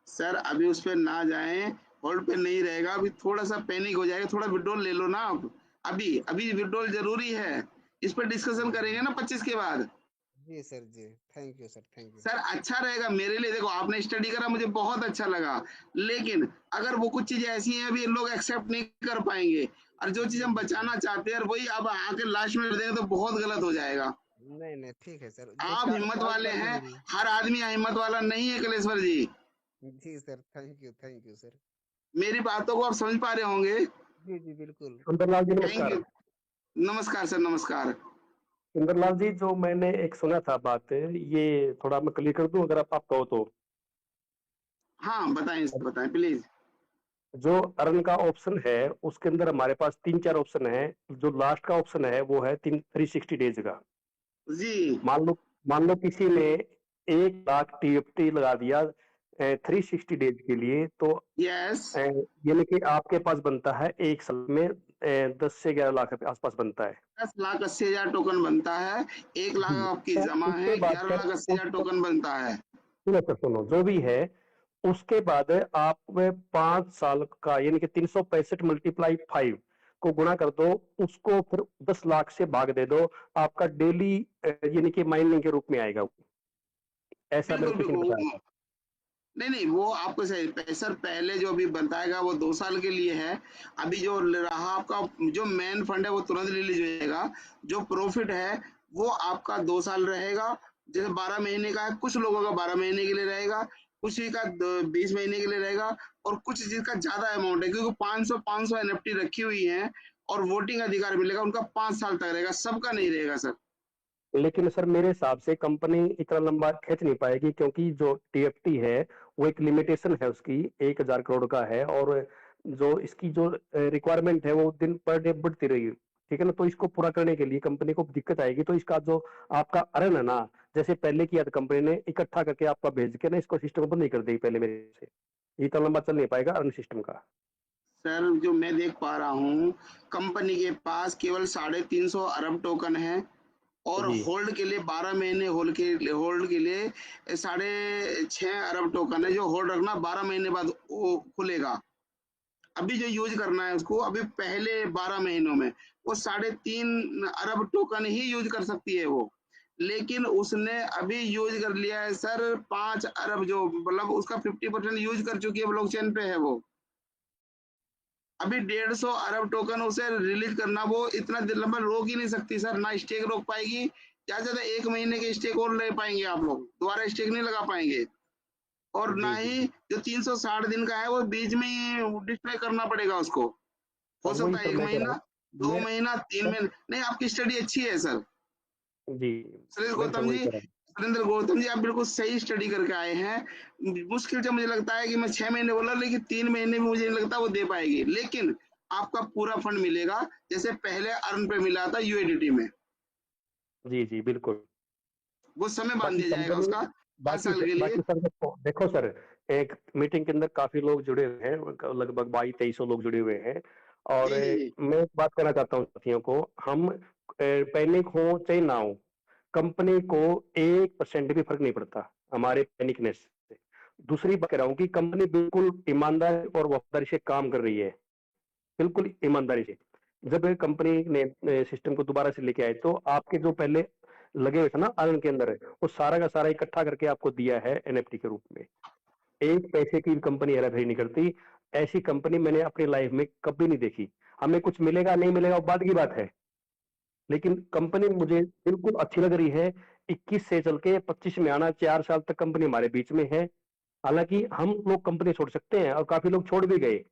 सर अभी उस पर ना जाएं, होल्ड पे नहीं रहेगा, अभी थोड़ा सा पैनिक हो जाएगा, थोड़ा विड्रॉल ले लो ना आप, अभी विड्रॉल जरूरी है। इस पर डिस्कशन करेंगे ना 25 के बाद। जी सर, जी thank you sir, thank you sir अच्छा रहेगा मेरे लिए। देखो आपने स्टडी करा, मुझे बहुत अच्छा लगा, लेकिन अगर वो कुछ चीजें ऐसी हैं अभी लोग एक्सेप्ट नहीं कर पाएंगे, और जो चीज हम बचाना चाहते हैं वही अब आके लास्ट में देंगे तो बहुत गलत हो जाएगा। नहीं नहीं ठीक है सर, आप हिम्मत वाले हैं, हर आदमी हिम्मत वाला नहीं है कलेश्वर जी। जी सर, थैंक यू सर। मेरी बातों को आप समझ पा रहे होंगे। जी जी बिल्कुल। सुंदरलाल जी थैंक नमस्कार। यू। नमस्कार सर, नमस्कार। सुंदरलाल जी, जो मैंने एक सुना था बात, ये थोड़ा मैं क्लियर कर दूं अगर आप कहो तो। हाँ बताएं, बताएं प्लीज। जो अर्न का ऑप्शन है उसके अंदर हमारे पास 3-4 ऑप्शन है। जो लास्ट का ऑप्शन है वो है 360 डेज का। जी मान लो किसी ने 1 लाख टीएफटी लगा दिया 360 डेज के लिए, तो यस, यानी कि आपके पास बनता है 1 साल में 10 से 11 लाख के आसपास बनता है। 10,80,000 टोकन बनता है। 1 लाख जी, आपकी तो जमा उसके है, बाद सर 11,80,000 टोकन बनता है। सुनो जो भी है, उसके बाद आप 5 साल का यानी कि 365 मल्टीप्लाई 5 को गुणा कर दो, उसको फिर 10 लाख से भाग दे दो, आपका डेली यानी कि माइनिंग के रूप में आएगा वो। ऐसा मेरे बिल्कुल किसी ने बिल्कुल। बताया था। नहीं, वो आपको सही सर, पहले जो अभी बताएगा वो 2 साल के लिए है। अभी जो रहा आपका जो मेन फंड है वो तुरंत रिलीज हो जाएगा। जो प्रॉफिट है वो आपका 2 साल रहेगा। जैसे 12 महीने का है, कुछ लोगों का 12 महीने के लिए रहेगा, कुछ का 20 महीने के लिए रहेगा, और कुछ चीज का ज्यादा अमाउंट है, क्योंकि 500 एनएफटी रखी हुई है और वोटिंग अधिकार मिलेगा उनका 5 साल तक रहेगा, सबका नहीं रहेगा सर। लेकिन सर मेरे हिसाब से कंपनी इतना लंबा खींच नहीं पाएगी, क्योंकि जो टीएफटी है वो एक लिमिटेशन है उसकी, 1000 करोड़ का है, और जो इसकी जो रिक्वायरमेंट है वो दिन पर डे बढ़ती रही, ठीक है ना। तो इसको पूरा करने के लिए कंपनी को दिक्कत आएगी। तो इसका जो आपका अर्न है ना, जैसे पहले किया था कंपनी ने, इकट्ठा करके आपका भेज के ना इसको सिस्टम बंद नहीं कर देगी पहले मेरे से। ये इतना लंबा चल नहीं पाएगा अर्न सिस्टम का। सर जो मैं देख पा रहा हूँ, कंपनी के पास केवल 350 अरब टोकन है, और जी होल्ड के लिए 12 महीने होल्ड के लिए 6.5 अरब टोकन है, जो होल्ड रखना 12 महीने बाद वो खुलेगा। अभी जो यूज करना है उसको, अभी पहले 12 महीनों में वो 3.5 अरब टोकन ही यूज कर सकती है वो। लेकिन उसने अभी यूज कर लिया है सर 5 अरब, जो मतलब उसका 50% यूज कर चुकी है, ब्लॉकचेन पे है वो। अभी 150 अरब टोकन उसे रिलीज करना, वो इतना लंबा रोक ही नहीं सकती सर, ना स्टेक रोक पाएगी। ज्यादा ज्यादा 1 महीने के स्टेक और ले पाएंगे आप लोग, दोबारा स्टेक नहीं लगा पाएंगे। और ना जी ही जो 360 दिन का है वो बीच में ही डिस्प्ले करना पड़ेगा उसको। हो वही सकता है सर 1 मैं कह रहा महीना, हूँ 2 मैं। महीना, 3 महीने। नहीं, आपकी स्टडी अच्छी है सर। जी सुरेंद्र मैं सर गौतम वही जी, कह रहा हूँ। सुरेंद्र गौतम जी, आप बिल्कुल सही स्टडी करके आए हैं। मुश्किल से मुझे लगता है कि मैं 6 महीने बोला, लेकिन 3 महीने में मुझे नहीं लगता वो दे पाएगी, लेकिन आपका पूरा फंड मिलेगा जैसे पहले अर्न पे मिला था यूएडीटी में। जी बिल्कुल। वो समय बांध बाकी दिया जाएगा कंपनी, उसका 5 साल के लिए। बाकी सर देखो सर, एक मीटिंग के अंदर काफी लोग जुड़े हुए हैं, लगभग 2200-2300 लोग जुड़े हुए हैं। और जी जी जी। मैं एक बात कहना चाहता हूँ साथियों को, हम पैनिक हो चाहे ना हो, कंपनी को 1% भी फर्क नहीं पड़ता हमारे पैनिकनेस से। दूसरी बात कह रहा हूँ कि कंपनी बिल्कुल ईमानदार और वफादारी से काम कर रही है, बिल्कुल ईमानदारी से। जब कंपनी ने सिस्टम को दोबारा से लेके आए, तो आपके जो पहले लगे हुए थे ना अर्न के अंदर, वो सारा का सारा इकट्ठा करके आपको दिया है एनएफटी के रूप में। 1 पैसे की कंपनी हेराफेरी नहीं करती। ऐसी कंपनी मैंने अपनी लाइफ में कभी नहीं देखी। हमें कुछ मिलेगा नहीं मिलेगा वो बाद की बात है, लेकिन कंपनी मुझे बिल्कुल अच्छी लग रही है। 21 से चल के 25 में आना, 4 साल तक कंपनी हमारे बीच में है। हालांकि हम लोग कंपनी छोड़ सकते हैं, और काफी लोग छोड़ भी गए,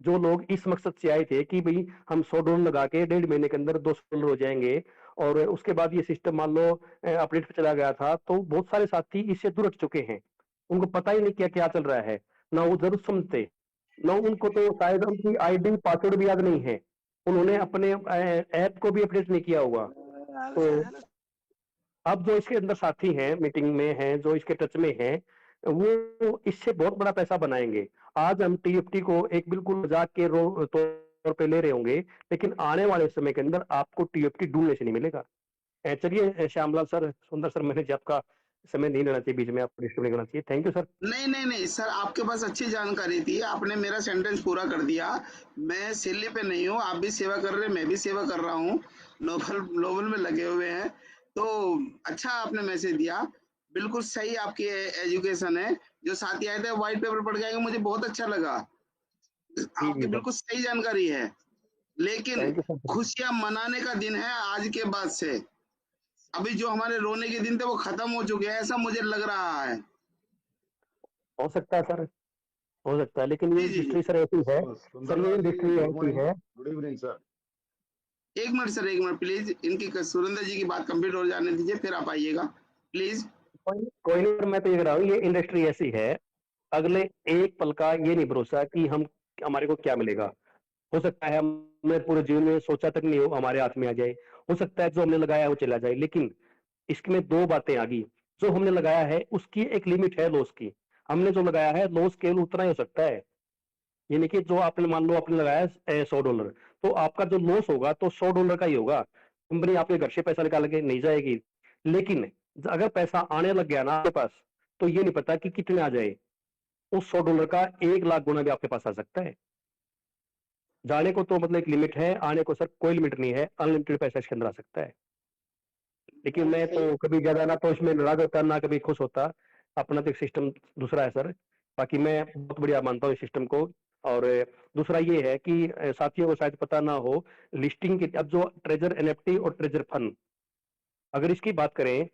जो लोग इस मकसद से आए थे कि भाई हम $100 लगा के 1.5 महीने के अंदर $200 हो जाएंगे, और उसके बाद ये सिस्टम मान लो अपडेट पे चला गया था। तो बहुत सारे साथी इससे दूर हट चुके हैं, उनको पता ही नहीं क्या क्या चल रहा है, ना वो जरूर समझते, ना उनको तो शायद उनकी आईडी पासवर्ड भी याद नहीं है, उन्होंने अपने ऐप को भी अपडेट नहीं किया होगा। तो अब जो इसके अंदर साथी हैं, मीटिंग में हैं, जो इसके टच में हैं, वो इससे बहुत बड़ा पैसा बनाएंगे। आज हम टीएफटी को एक बिल्कुल मजाक के तौर पे ले रहे होंगे, लेकिन आने वाले समय के अंदर आपको टीएफटी ढूंढने से नहीं मिलेगा। चलिए श्यामलाल सर, सुंदर सर, मैंने जी आपका समय नहीं लेना चाहिए, बीच में आपको डिस्टर्ब नहीं करना चाहिए। Thank you sir. नहीं नहीं नहीं सर, आपके पास अच्छी जानकारी थी, आपने मेरा सेंटेंस पूरा कर दिया। मैं सेल्ले पे नहीं हूँ, आप भी सेवा कर रहे हैं, मैं भी सेवा कर रहा हूँ, नोबल नोबल में लगे हुए हैं। तो अच्छा आपने मैसेज दिया, बिल्कुल सही आपकी एजुकेशन है। जो साथी आए थे व्हाइट पेपर पढ़ के आएंगे, मुझे बहुत अच्छा लगा। जी आपकी सर, बिल्कुल सही जानकारी है, लेकिन थैंक यू सर। खुशियां मनाने का दिन है आज के बाद से। अभी जो हमारे रोने के दिन थे वो खत्म हो चुके हैं, ऐसा मुझे लग रहा है। हो सकता है सर, हो सकता है, लेकिन ये जी जी जी इंडस्ट्री सर ऐसी है, सर ये इंडस्ट्री ऐसी है। Good evening sir. एक मिनट सर, एक मिनट प्लीज, इनकी सुरेंद्र जी की बात कंप्लीट हो जाने दीजिए, फिर आप आइएगा प्लीज। कोई नहीं, मैं तो ये कह रहा हूँ ये इंडस्ट्री ऐसी है, अगले एक पल का ये नहीं भरोसा कि हम हमारे को क्या मिलेगा। हो सकता है हमने पूरे जीवन में सोचा तक नहीं हो हमारे हाथ में आ जाए, हो सकता है जो हमने लगाया है वो चला जाए, लेकिन इसमें दो बातें आ गई। जो हमने लगाया है उसकी एक लिमिट है लॉस की, हमने जो लगाया है लॉस केवल उतना ही हो सकता है। यानी कि जो आपने मान लो आपने लगाया $100, तो आपका जो लॉस होगा तो $100 का ही होगा। कंपनी आपके घर से पैसा निकाल के नहीं जाएगी, लेकिन अगर पैसा आने लग गया ना आपके पास, तो ये नहीं पता कि कितने आ जाए, उस $100 का 1,00,000 गुना भी आपके पास आ सकता है। जाने को तो मतलब एक लिमिट है, आने को सर कोई लिमिट नहीं है, अनलिमिटेड पैसा इसके अंदर आ सकता है। लेकिन मैं तो कभी ज्यादा ना तो इसमें नाराज होता ना कभी खुश होता, अपना तो एक सिस्टम दूसरा है सर। बाकी मैं बहुत बढ़िया मानता हूँ इस सिस्टम को। और दूसरा ये है कि साथियों को शायद पता ना हो, लिस्टिंग की अब जो ट्रेजर एनएफटी और ट्रेजर फंड, अगर इसकी बात करें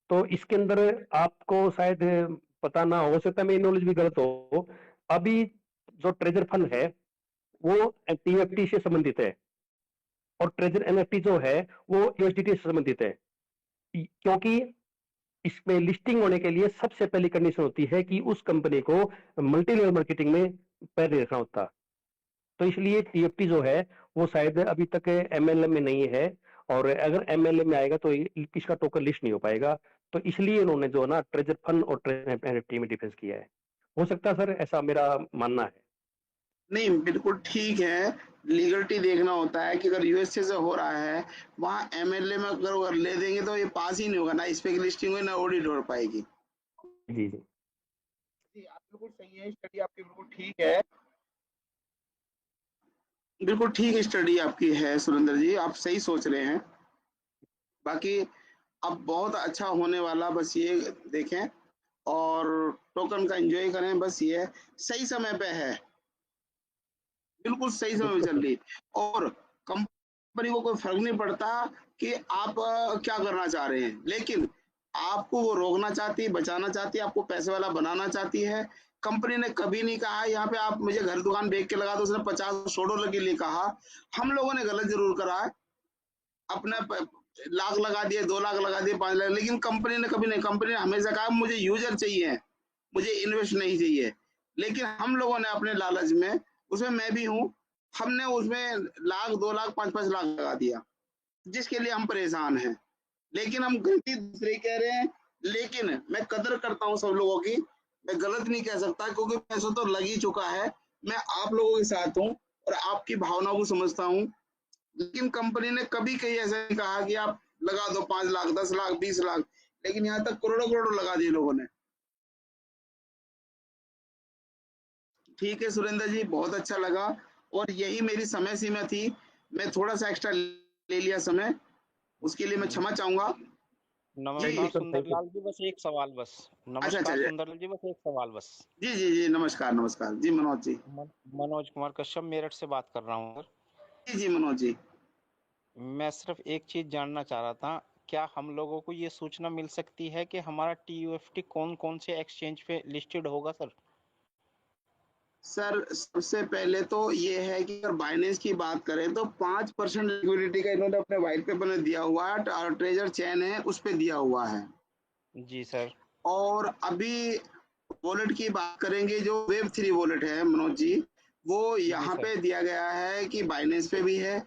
तो इसके अंदर आपको शायद पता ना हो सकता है, मेरी नॉलेज भी गलत हो। अभी जो ट्रेजर फंड है वो टीएफटी से संबंधित है और ट्रेजर एनएफटी जो है वो यूएसडीटी से संबंधित है, क्योंकि इसमें लिस्टिंग होने के लिए सबसे पहली कंडीशन होती है कि उस कंपनी को मल्टी लेवल मार्केटिंग में पैर नहीं रखना होता। तो इसलिए टीएफटी जो है वो शायद अभी तक एमएलएम में नहीं है, और अगर एमएलएम में आएगा तो इसका टोकन लिस्ट नहीं हो पाएगा। तो इसलिए इन्होंने जो है ना ट्रेजर फंड और ट्रेजर एनएफटी में डिफरेंस किया है। हो सकता है सर, ऐसा मेरा मानना है। नहीं बिल्कुल ठीक है, लीगलिटी देखना होता है कि अगर यूएसए से हो रहा है वहाँ एमएलए में अगर ले देंगे तो ये पास ही नहीं होगा, ना इस पे लिस्टिंग हुई ना ऑडिट हो पाएगी। जी जी जी आप बिल्कुल सही है, स्टडी आपकी बिल्कुल ठीक है, बिल्कुल ठीक स्टडी आपकी है सुरेंद्र जी, आप सही सोच रहे हैं। बाकी अब बहुत अच्छा होने वाला, बस ये देखें और टोकन का एंजॉय करें, बस ये सही समय पे है, बिल्कुल सही समय में चल रही, और कंपनी को कोई फर्क नहीं पड़ता कि आप क्या करना चाह रहे हैं, लेकिन आपको वो रोकना चाहती है, बचाना चाहती है, आपको पैसे वाला बनाना चाहती है। कंपनी ने कभी नहीं कहा यहाँ पे आप मुझे घर दुकान बेच के लगा दो, उसने $50-100 के लिए कहा। हम लोगों ने गलत जरूर करा है, अपने लाख लगा दिए, 2 लाख लगा दिए, 5 लाख, लेकिन कंपनी ने कभी नहीं, कंपनी ने हमेशा कहा मुझे यूजर चाहिए, मुझे इन्वेस्ट नहीं चाहिए। लेकिन हम लोगों ने अपने लालच में, उसमें मैं भी हूँ, हमने उसमें लाख 2 लाख 5-5 लाख लगा दिया, जिसके लिए हम परेशान हैं। लेकिन हम गलती दूसरे कह रहे हैं, लेकिन मैं कदर करता हूँ सब लोगों की, मैं गलत नहीं कह सकता क्योंकि पैसा तो लग ही चुका है। मैं आप लोगों के साथ हूँ और आपकी भावनाओं को समझता हूँ, लेकिन कंपनी ने कभी कहीं ऐसा नहीं कहा कि आप लगा दो 5 लाख 10 लाख 20 लाख, लेकिन यहाँ तक करोड़ों करोड़ों लगा दिए लोगों ने। ठीक है सुरेंद्र जी, बहुत अच्छा लगा, और यही मेरी समय सीमा थी, मैं थोड़ा सा एक्स्ट्रा ले लिया समय, उसके लिए मैं क्षमा चाहूंगा। नमस्कार सुंदरलाल जी, बस एक सवाल बस। नमस्कार सुंदरलाल जी, बस एक सवाल बस। जी जी जी नमस्कार नमस्कार जी, मनोज जी। मनोज कुमार कश्यप मेरठ से बात कर रहा हूँ सर। जी जी मनोज जी, मैं सिर्फ एक चीज जानना चाह रहा था, क्या हम लोगों को ये सूचना मिल सकती है कि हमारा TUFT कौन कौन से एक्सचेंज पे लिस्टेड होगा सर? सर सबसे पहले तो ये है कि अगर बाइनेंस की बात करें तो 5% लिक्विडिटी का इन्होंने अपने व्हाइट पेपर में दिया हुआ है, और ट्रेजर चेन है उस पे दिया हुआ है। जी सर। और अभी वॉलेट की बात करेंगे, जो Web3 वॉलेट है मनोज जी, वो यहाँ पे दिया गया है कि बाइनेंस पे भी है,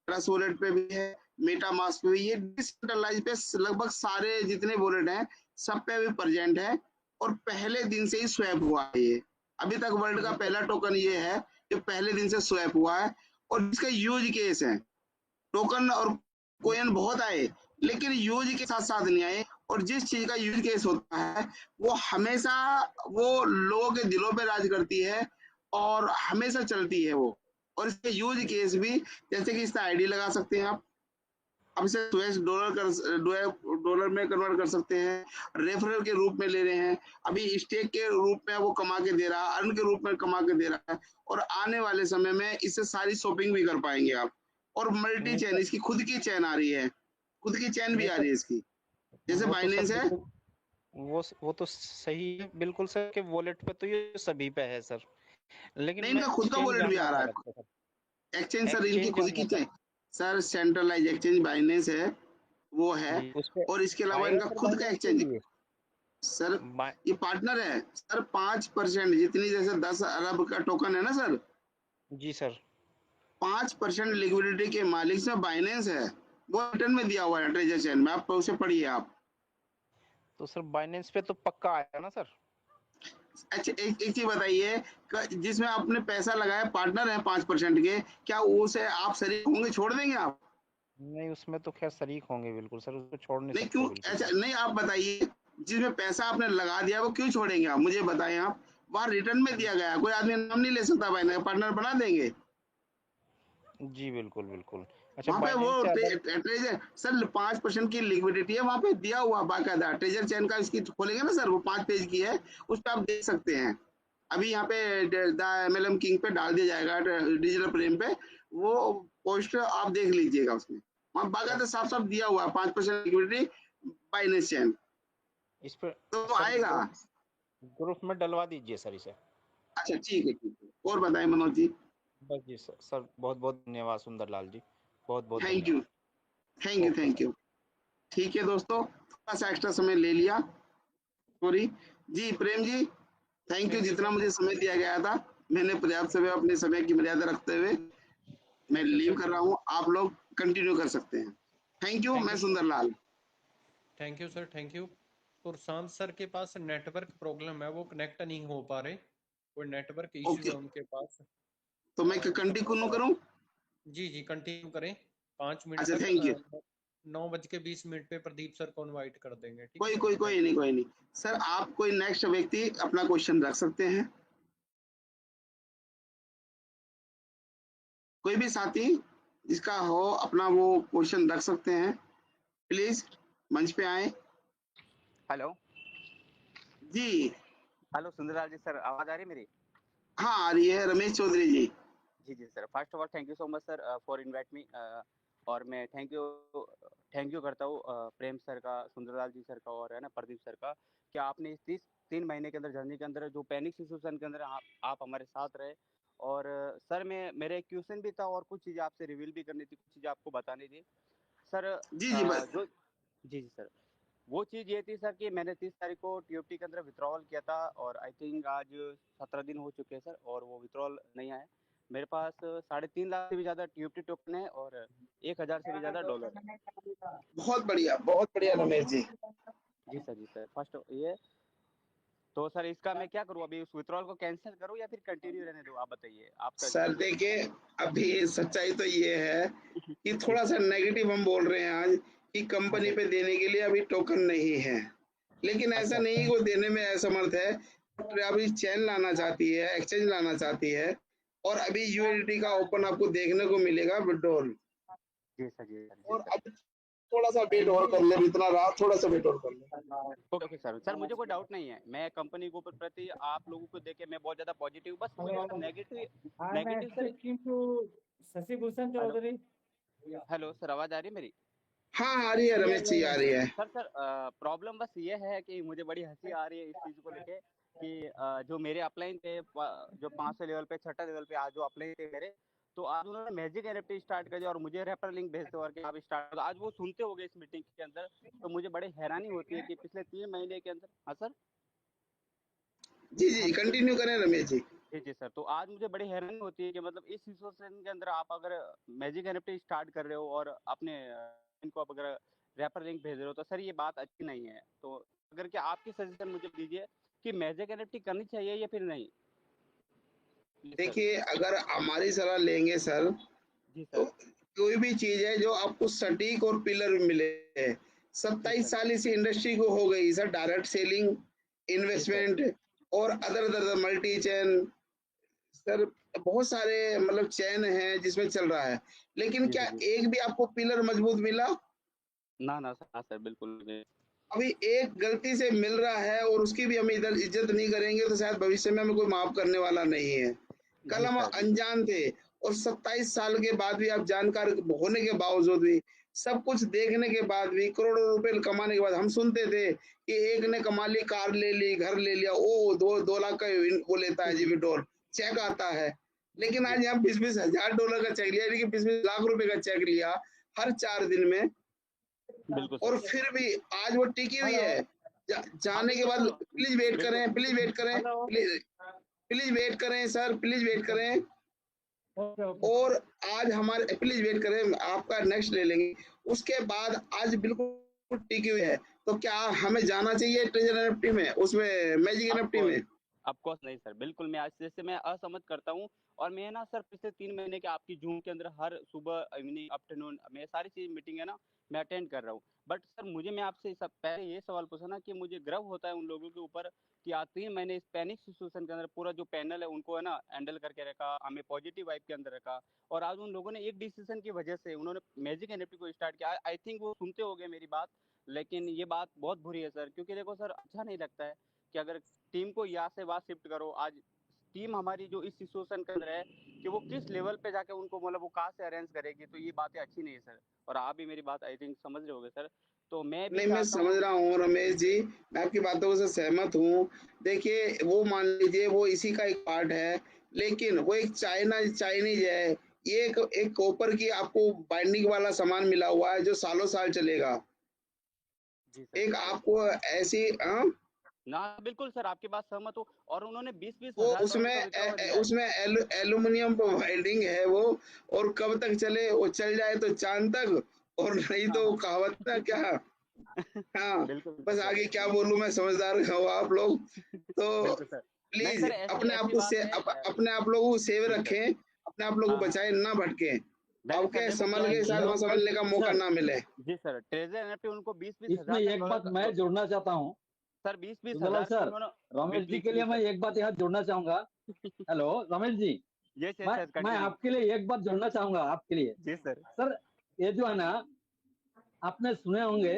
ट्रस्ट वॉलेट पे भी है, मेटामास्क पे भी, ये डिसेंट्रलाइज पे लगभग सारे जितने वॉलेट हैं सब पे भी प्रेजेंट है, और पहले दिन से ही स्वैप हुआ है। ये अभी तक वर्ल्ड का पहला टोकन ये है जो पहले दिन से स्वैप हुआ है, और इसका यूज केस है। टोकन और कॉइन बहुत आए, लेकिन यूज के साथ साथ नहीं आए, और जिस चीज का यूज केस होता है वो हमेशा वो लोगों के दिलों पे राज करती है और हमेशा चलती है वो। और इसके यूज केस भी, जैसे कि इसका आईडी लगा सकते हैं आप, अब इसे डॉलर में कन्वर्ट कर सकते हैं, रेफरल के रूप में ले रहे हैं, अभी स्टेक के रूप में वो कमा के दे रहा है, अर्न के रूप में कमा के दे रहा है, और आने वाले समय में इससे सारी शॉपिंग भी कर पाएंगे आप। और मल्टी चेन, इसकी खुद की चेन आ रही है, खुद की चेन भी आ रही है इसकी, जैसे बाइनेंस है। वो तो सही है बिल्कुल सर कि वॉलेट पे तो ये सभी पे है सर, लेकिन नहीं, मैं इनका खुद का exchange वॉलेट भी जानना आ रहा चाह है। रहा था सर। एक्सचेंज सर इनकी एक्सचेंज खुद की जानना सर सेंट्रलाइज एक्सचेंज बाइनेंस है, वो है। जी, उस पे और इसके अलावा आएगा इनका सर खुद का बाइनेंस के एक्सचेंज लिए सर, बाय ये पार्टनर है सर। 5% जितनी, जैसे 10 अरब का टोकन है ना सर, जी सर। 5% लिक्विडिटी के मालिक से बाइनेंस है, वो रिटर्न में दिया हुआ है ट्रेजर चेन में, आप उसे पढ़िए आप। तो सर बाइनेंस पे तो पक्का आएगा ना सर? अच्छा, एक चीज बताइए, जिसमें आपने पैसा लगाया, पार्टनर है 5% के, क्या उसे आप शरीक होंगे, छोड़ देंगे आप? नहीं, उसमें तो खैर शरीक होंगे बिल्कुल सर, उसको छोड़ नहीं नहीं, सकते क्यों बिल्कुल ऐसा? भी। नहीं, आप बताइए, जिसमें पैसा आपने लगा दिया वो क्यों छोड़ेंगे आप, मुझे बताएं आप। वहाँ रिटर्न में दिया गया, कोई आदमी नाम नहीं ले सकता, भाई पार्टनर बना देंगे। जी बिल्कुल बिल्कुल। अच्छा, वहाँ पे वो बाइनेंस से अलग ट्रेजर सर 5% की लिक्विडिटी है, वहाँ पे दिया हुआ बाकायदा ट्रेजर चेन का, इसकी खोलेंगे ना सर, वो 5 पेज की है, उस पर आप देख सकते हैं। अभी यहाँ पे MLM किंग पे डाल दिया जाएगा, डिजिटल प्रेम पे, वो पोस्ट आप देख लीजिएगा, उसमें वहाँ बाकायदा साफ साफ दिया हुआ है 5% लिक्विडिटी बाइनेंस चेन, इस पर तो सर आएगा। ग्रुप में डलवा दीजिए सर इसे। अच्छा, ठीक है, ठीक है। और बताएं मनोज जी। बस जी सर, सर बहुत बहुत धन्यवाद सुंदरलाल जी, बहुत बहुत थैंक यू, धन्यवाद। Okay thank sir. यू। ठीक है दोस्तों, थोड़ा सा एक्स्ट्रा समय ले लिया, sorry ji. Prem ji, thank you, जितना मुझे समय दिया गया था मैंने पर्याप्त समय, अपने समय की मर्यादा रखते हुए मैं लीव कर रहा हूँ, आप लोग कंटिन्यू कर सकते हैं। Thank you. मैं Sundarlal. Thank you sir, thank you. Prashant sir के पास नेटवर्क प्रॉब्लम है, वो कनेक्ट नहीं हो पा रहे, कोई नेटवर्क इश्यू ओके, है उनके पास। तो मैं कंटिन्यू करूँ? जी जी, कंटिन्यू करें 5 मिनट अच्छा, तक। Thank you. 9:20 पे प्रदीप सर को इनवाइट कर देंगे, ठीक है कोई सर? कोई कोई नहीं, कोई नहीं सर। आप कोई नेक्स्ट व्यक्ति अपना क्वेश्चन रख सकते हैं, कोई भी साथी जिसका हो अपना वो क्वेश्चन रख सकते हैं, प्लीज मंच पे आए। हेलो जी, हेलो सुंदरलाल जी सर, आवाज आ रही है मेरी? हाँ आ रही है, रमेश चौधरी जी। जी जी sir, first of all thank you so much sir for invite me. और मैं थैंक यू करता हूँ प्रेम सर का, सुंदरलाल जी सर का, और है ना प्रदीप सर का, कि आपने इस 3 महीने के अंदर जर्नी के अंदर जो पैनिक सिचुएशन के अंदर आप हमारे साथ रहे। और सर मेरे एक क्वेश्चन भी था और कुछ चीज़ें आपसे रिवील भी करनी थी, कुछ चीज़ें आपको बतानी थी सर। जी जी, बस जो जी जी सर, वो चीज़ ये थी सर कि मैंने 30 तारीख को TFT के अंदर विथड्रॉल किया था, और आई थिंक आज 17 दिन हो चुके हैं सर, और वो विथड्रॉल नहीं आया। मेरे पास 3.5 लाख से भी ज़्यादा TFT टोकन है और 1000 से भी ज़्यादा डॉलर है। बहुत बढ़िया रमेश जी। जी सर, फर्स्ट ये तो सर इसका मैं क्या करूँ, अभी उस विथड्रॉल को कैंसिल करूँ या फिर कंटिन्यू रहने दूँ, आप बताइए, आपका सर देखिए, अभी सच्चाई तो ये है कि थोड़ा सा नेगेटिव हम बोल रहे हैं आज, कि कंपनी पे देने के लिए अभी टोकन नहीं है, लेकिन ऐसा नहीं कि वो देने में असमर्थ है। अभी चैन लाना चाहती है, एक्सचेंज लाना चाहती है, और अभी USDT का ओपन आपको देखने को मिलेगा विड्रॉल। जी सर, और अब थोड़ा सा वेट और कर ले, इतना रात थोड़ा सा वेट और कर ले। ओके सर, मुझे कोई डाउट नहीं है, मैं कंपनी के ऊपर प्रति आप लोगों को देके मैं बहुत ज्यादा पॉजिटिव, बस मुझे negative sir. Shashibhushan Chaudhary. Hello sir, आवाज आ रही है मेरी? हाँ आ रही है रमेश जी, आ रही है। सर प्रॉब्लम बस ये है कि मुझे बड़ी हंसी आ रही है इस चीज को लेके कि जो मेरे अपलाइन थे, जो 500 लेवल पे, 6 लेवल पे आज जो अपलाइन थे मेरे, तो आज उन्होंने मैजिक NFT स्टार्ट कर दिया और मुझे रेफर लिंक भेजते और कि आप स्टार्ट करो। आज वो सुनते हो गए इस मीटिंग के अंदर, तो मुझे बड़े हैरानी होती है कि पिछले 3 महीने के अंदर। हाँ सर, जी जी, कंटिन्यू करें रमेश जी। जी सर, तो आज मुझे बड़ी हैरानी होती है कि मतलब इस सिचुएशन के अंदर आप अगर मैजिक NFT स्टार्ट कर रहे हो और अपने इनको आप अगर रेफर लिंक भेज रहे हो, तो सर ये बात अच्छी नहीं है। तो अगर क्या आपकी सजेशन मुझे दीजिए कि मैजिक NFT करनी चाहिए या फिर नहीं? देखिए, अगर हमारी सलाह लेंगे सर, तो कोई भी चीज है जो आपको सटीक और पिलर मिले। 27 साल इस इंडस्ट्री को हो गई सर, डायरेक्ट सेलिंग, इन्वेस्टमेंट और अदर मल्टी चैन, सर बहुत सारे मतलब चैन हैं जिसमें चल रहा है, लेकिन क्या एक भी आपको पिलर मजबूत मिला? ना सर, बिल्कुल नहीं। अभी एक गलती से मिल रहा है और उसकी भी हम इधर इज्जत नहीं करेंगे तो शायद भविष्य में हमें कोई माफ करने वाला नहीं है। कल हम अनजान थे और 27 साल के बाद भी आप जानकार होने के बावजूद भी सब कुछ देखने के बाद भी, करोड़ों रुपए कमाने के बाद हम सुनते थे कि एक ने कमा ली, कार ले ली, घर ले लिया, वो 2 लाख का वो लेता है जी विड्रॉल, चेक आता है। लेकिन आज यहाँ 20-20 हजार डॉलर का चेक लिया, यानी कि 20-20 लाख रुपए का चेक लिया हर 4 दिन में, बिल्कुल और सर। फिर भी आज वो टिकी हुई है। जाने के बाद प्लीज वेट करें, प्लीज वेट करें, प्लीज वेट करें सर, प्लीज वेट करें। और आज हमारे, प्लीज वेट करें, आपका नेक्स्ट ले लेंगे। उसके बाद आज बिल्कुल टिकी हुई है, तो क्या हमें जाना चाहिए ट्रेजर एनएफटी में, उसमें मैजिक एनएफटी में? ऑफकोर्स नहीं सर, बिल्कुल मैं आज से मैं असहमत करता हूँ। और मैं ना सर पिछले 3 महीने के आपकी जूम के अंदर हर सुबह, इवनिंग, आफ्टरनून में सारी चीज मीटिंग है ना, मैं अटेंड कर रहा हूँ। बट सर मैं आपसे सब पहले ये सवाल पूछा ना कि मुझे गर्व होता है उन लोगों के ऊपर कि आज 3 महीने इस पैनिक सिचुएशन के अंदर पूरा जो पैनल है उनको है ना हैंडल करके रखा, हमें पॉजिटिव वाइब के अंदर रखा। और आज उन लोगों ने एक डिसीजन की वजह से उन्होंने मैजिक एनएफटी को स्टार्ट किया। आई थिंक वो सुनते हो गए मेरी बात, लेकिन ये बात बहुत बुरी है सर, क्योंकि देखो सर अच्छा नहीं लगता है कि अगर टीम को यहाँ से वहाँ शिफ्ट करो। आज टीम हमारी जो इस सिचुएशन के अंदर है कि वो किस लेवल पे जाके उनको मतलब वो कहाँ से अरेंज करेगी, तो ये बातें अच्छी नहीं है सर। और आप भी मेरी बात आई थिंक समझ रहे होगे सर। तो मैं भी नहीं, मैं चाहता हूँ। समझ रहा हूँ रमेश जी, मैं आपकी बातों से सहमत हूँ। देखिए वो मान लीजिए वो इसी का एक पार्ट है, लेकिन वो एक चाइनीज है। ये एक कॉपर की आपको बाइंडिंग वाला सामान मिला हुआ है जो सालों साल चलेगा। एक आपको ऐसी ना बिल्कुल सर, आपकी बात सहमत हो। और उन्होंने 20-20 वो हजार डॉलर का उसमें विड्रॉवल लिया है। उसमें एल्यूमिनियम वेल्डिंग है वो, और कब तक चले, वो चल जाए तो चांद तक, और नहीं तो कहावत ना क्या। हाँ, बस आगे क्या बोलूं, मैं समझदार हो आप लोग तो प्लीज अपने आप को अपने आप लोगों को सेव रखें, अपने आप लोगों को बचाएं, ना भटके, आपके संभल के साथ वहाँ संभलने का मौका ना मिले। जी सर, ट्रेजर एनएफटी उनको 20-20 इसमें हजार एक बात मैं जोड़ना चाहता हूँ सर, 20-20 सुंदरलाल हजार सर, रमेश जी के लिए मैं एक बात यहाँ जोड़ना चाहूंगा। हेलो रमेश जी, मैं आपके लिए एक बात जोड़ना चाहूंगा आपके लिए। जी सर। सर ये जो है ना, आपने सुने होंगे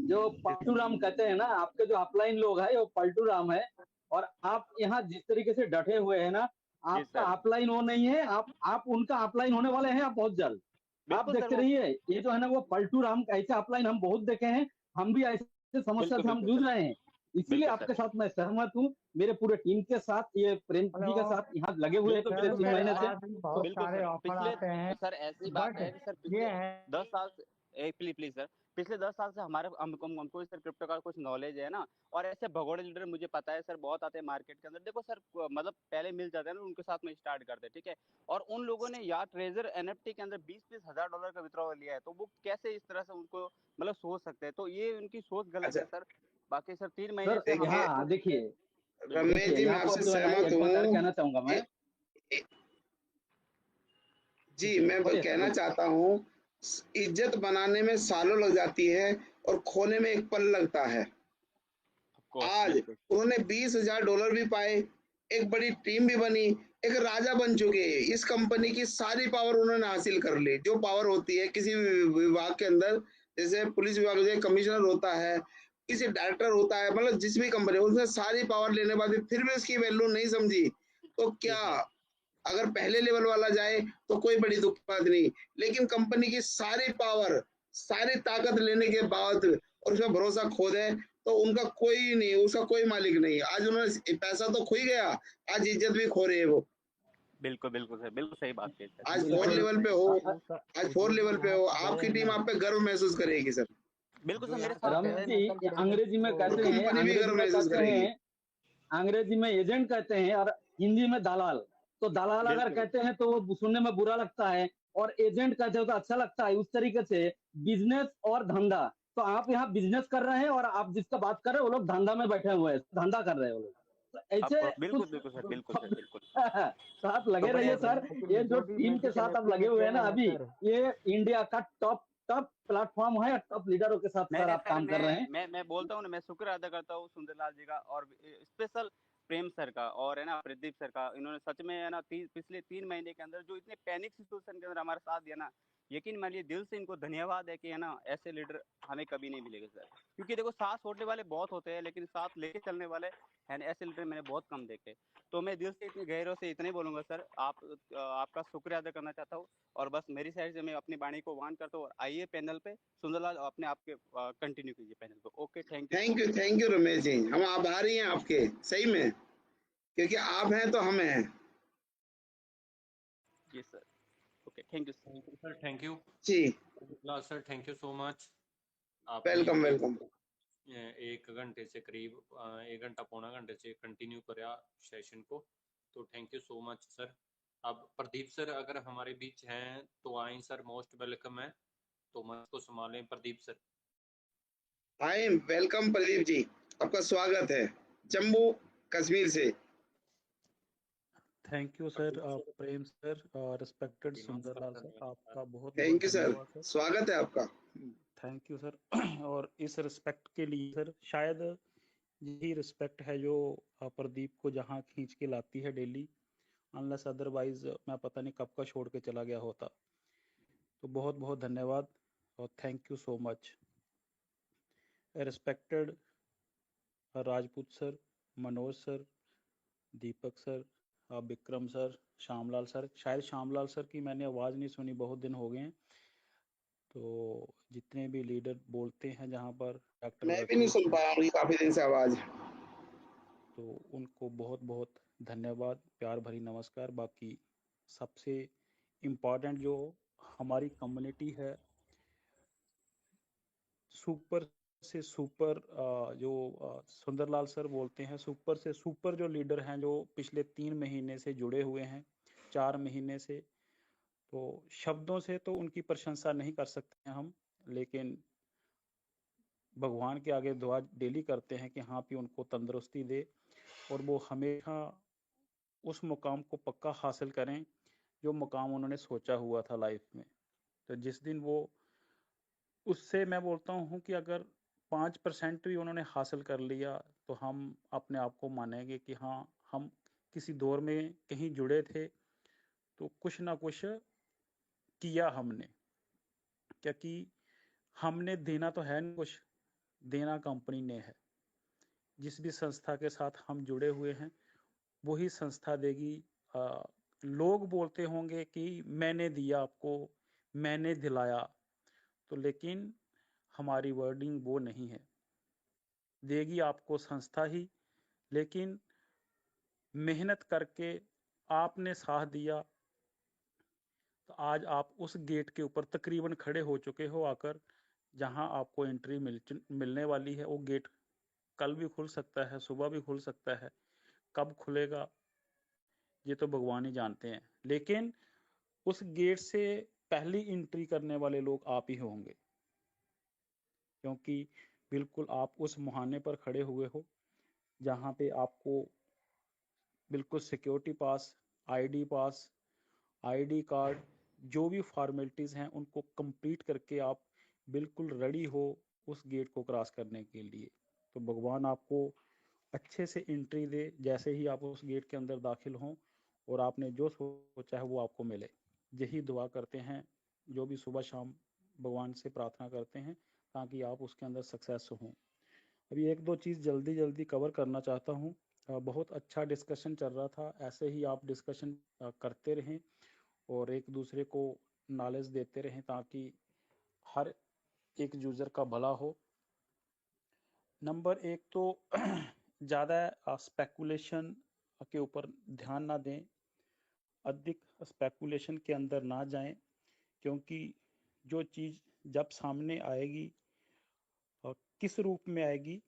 जो पलटू राम कहते हैं ना, आपके जो अपलाइन लोग हैं वो पलटू राम है। और आप यहाँ जिस तरीके से डटे हुए हैं ना, आपका अपलाइन वो नहीं है, आप उनका अपलाइन होने वाले हैं आप बहुत जल्द। आप देखते रहिए, ये जो है ना वो पलटू राम ऐसे अपलाइन हम बहुत देखे हैं, हम भी ऐसे समस्या से हम जूझ रहे हैं। इसीलिए आपके साथ मैं सहमत हूँ, मेरे पूरे टीम के साथ, ये प्रेम जी के साथ यहाँ लगे हुए हैं पिछले 3 महीने से। बहुत सारे ऑफर आते हैं सर ऐसी बात है कि सर पिछले 10 साल से प्लीज सर, पिछले 10 साल से हमारे हमको सर क्रिप्टो का कुछ नॉलेज है ना। और ऐसे भगोड़े लीडर मुझे पता है सर बहुत आते हैं मार्केट के अंदर। देखो सर मतलब पहले मिल जाते हैं ना, उनके साथ में स्टार्ट करते हैं, ठीक है। और उन लोगों ने यार ट्रेजर एनएफटी के अंदर 20-20 हजार डॉलर का विड्रॉवल लिया है, तो वो कैसे इस तरह से उनको मतलब सोच सकते हैं? तो ये उनकी सोच गलत है सर। बाकी सर 3 महीने से यहाँ देखिए रमेश जी, मैं आपसे सहमत हूँ, कहना चाहूंगा मैं जी, मैं कहना चाहता हूँ, इज्जत बनाने में सालों लग जाती है और खोने में एक पल लगता है। आज उन्होंने 20,000 डॉलर भी पाए, एक बड़ी टीम भी बनी, एक राजा बन चुके हैं। इस कंपनी की सारी पावर उन्होंने हासिल कर ली, जो पावर होती है किसी विभाग के अंदर, जैसे पुलिस विभाग में कमिश्नर होता है, किसी डायरेक्टर होता है, मतलब जिस भी कंपनी, उसने सारी पावर लेने के बाद फिर भी उसकी वैल्यू नहीं समझी, तो क्या अगर पहले लेवल वाला जाए तो कोई बड़ी दुख बात नहीं, लेकिन कंपनी की सारी पावर, सारी ताकत लेने के बाद और उसका भरोसा खो दे, तो उनका कोई नहीं, उसका कोई मालिक नहीं। आज उन्होंने पैसा तो खो ही गया, आज इज्जत भी खो रहे हैं वो। बिल्कुल बिल्कुल सर, बिल्कुल सही बात है। आज 4 लेवल पे हो, आज 4 लेवल पे हो, आपकी टीम आप पे गर्व महसूस करेगी सर। बिल्कुल सर, मेरे रमेश जी अंग्रेजी में कहते हैं, अंग्रेजी में एजेंट कहते हैं और हिंदी में दलाल। तो दलाल अगर कहते हैं तो वो सुनने में बुरा लगता है, और एजेंट कहते हो तो अच्छा लगता है। उस तरीके से बिजनेस और धंधा, तो आप यहाँ बिजनेस कर रहे हैं और आप जिसका बात कर रहे हैं वो लोग धंधा में बैठे हुए हैं, धंधा कर रहे हैं वो लोग। तो ऐसे बिल्कुल बिल्कुल सर, बिल्कुल सर, बिल्कुल साथ लगे रहिए सर। ये जो टीम के साथ आप लगे हुए हैं ना अभी, ये इंडिया का टॉप प्लेटफॉर्म है, टॉप लीडरों के साथ सर आप काम कर रहे हैं। मैं बोलता हूँ ना, मैं शुक्र अदा करता हूँ सुंदरलाल जी का और स्पेशल प्रेम सर का और है ना प्रदीप सर का। इन्होंने सच में है ना पिछले 3 महीने के अंदर जो इतने पैनिक सिचुएशन के अंदर हमारा साथ दिया ना, यकीन मानिए दिल से इनको धन्यवाद है कि है ना ऐसे लीडर हमें कभी नहीं मिलेंगे सर, क्योंकि देखो साथ छोड़ने वाले बहुत होते हैं लेकिन साथ लेके चलने वाले है ना ऐसे लीडर मैंने बहुत कम देखे। तो मैं दिल से इतने गहरों से इतने बोलूंगा सर, आपका शुक्रिया अदा करना चाहता हूँ और बस मेरी साइड से मैं अपनी वाणी को वान करता हूँ। और आइए पैनल पे सुंदरलाल अपने आपके कंटिन्यू कीजिए पैनल पे। Okay thank you Ramesh ji, हम आभारी हैं आपके सही में, क्योंकि आप हैं तो हम हैं। जी sir, okay thank you sir, thank you जी sir, thank you so much. Welcome आपने वेलकम। 1 घंटे से करीब 1 घंटा पौना घंटे से कंटिन्यू करा सेशन को, तो thank you so much sir. अब प्रदीप सर अगर हमारे बीच हैं तो आए सर, मोस्ट वेलकम है, तो मंच को संभालें Pradeep sir. Hi welcome Pradeep ji, आपका स्वागत है जम्मू कश्मीर से। Thank you sir, Prem sir, respected Sundarlal sir, आपका बहुत थैंक बहुत यू सर, धन्यवाद सर। स्वागत है आपका। Thank you sir. और इस रिस्पेक्ट के लिए सर, शायद यही रिस्पेक्ट है जो प्रदीप को जहाँ खींच के लाती है डेली, अनलेस अदरवाइज मैं पता नहीं कब का छोड़ के चला गया होता। तो बहुत बहुत धन्यवाद और thank you so much. Respected Rajput sir, Manoj sir, Deepak sir, Vikram sir, Shyamlal sir, शायद श्यामलाल सर की मैंने आवाज़ नहीं सुनी, बहुत दिन हो गए हैं। तो जितने भी लीडर बोलते हैं जहाँ पर डॉक्टर मैं भी नहीं सुन पाया उनकी काफी दिन से आवाज। तो उनको बहुत बहुत धन्यवाद, प्यार भरी नमस्कार। बाकी सबसे इम्पोर्टेंट जो हमारी कम्युनिटी है, सुपर से सुपर जो सुंदरलाल सर बोलते हैं, सुपर से सुपर जो लीडर हैं जो पिछले 3 महीने से जुड़े हुए हैं, 4 महीने से, तो शब्दों से तो उनकी प्रशंसा नहीं कर सकते हम, लेकिन भगवान के आगे दुआ डेली करते हैं कि हाँ भी उनको तंदुरुस्ती दे और वो हमेशा उस मुकाम को पक्का हासिल करें जो मुकाम उन्होंने सोचा हुआ था लाइफ में। तो जिस दिन वो, उससे मैं बोलता हूँ कि अगर 5% भी उन्होंने हासिल कर लिया तो हम अपने आप को मानेंगे कि हाँ, हम किसी दौर में कहीं जुड़े थे तो कुछ ना कुछ किया हमने, क्योंकि हमने देना तो है नहीं कुछ, देना कंपनी ने है। जिस भी संस्था के साथ हम जुड़े हुए हैं वही संस्था देगी। लोग बोलते होंगे कि मैंने दिया आपको, मैंने दिलाया, तो लेकिन हमारी वर्डिंग वो नहीं है। देगी आपको संस्था ही, लेकिन मेहनत करके आपने साथ दिया तो आज आप उस गेट के ऊपर तकरीबन खड़े हो चुके हो आकर, जहां आपको एंट्री मिलने वाली है। वो गेट कल भी खुल सकता है, सुबह भी खुल सकता है, कब खुलेगा ये तो भगवान ही जानते हैं, लेकिन उस गेट से पहली एंट्री करने वाले लोग आप ही होंगे, क्योंकि बिल्कुल आप उस मुहाने पर खड़े हुए हो जहाँ पे आपको बिल्कुल सिक्योरिटी पास, आईडी पास, आईडी कार्ड, जो भी फॉर्मेलिटीज़ हैं उनको कंप्लीट करके आप बिल्कुल रेडी हो उस गेट को क्रॉस करने के लिए। तो भगवान आपको अच्छे से एंट्री दे जैसे ही आप उस गेट के अंदर दाखिल हों, और आपने जो सोचा है वो आपको मिले। यही दुआ करते हैं, जो भी सुबह शाम भगवान से प्रार्थना करते हैं, ताकि आप उसके अंदर सक्सेस हों। अभी 1-2 चीज़ जल्दी जल्दी कवर करना चाहता हूँ। बहुत अच्छा डिस्कशन चल रहा था, ऐसे ही आप डिस्कशन करते रहें और एक दूसरे को नॉलेज देते रहें ताकि हर एक यूज़र का भला हो। नंबर 1 तो ज़्यादा स्पेकुलेशन के ऊपर ध्यान ना दें, अधिक स्पेकुलेशन के अंदर ना जाएं, क्योंकि जो चीज़ जब सामने आएगी किस रूप में आएगी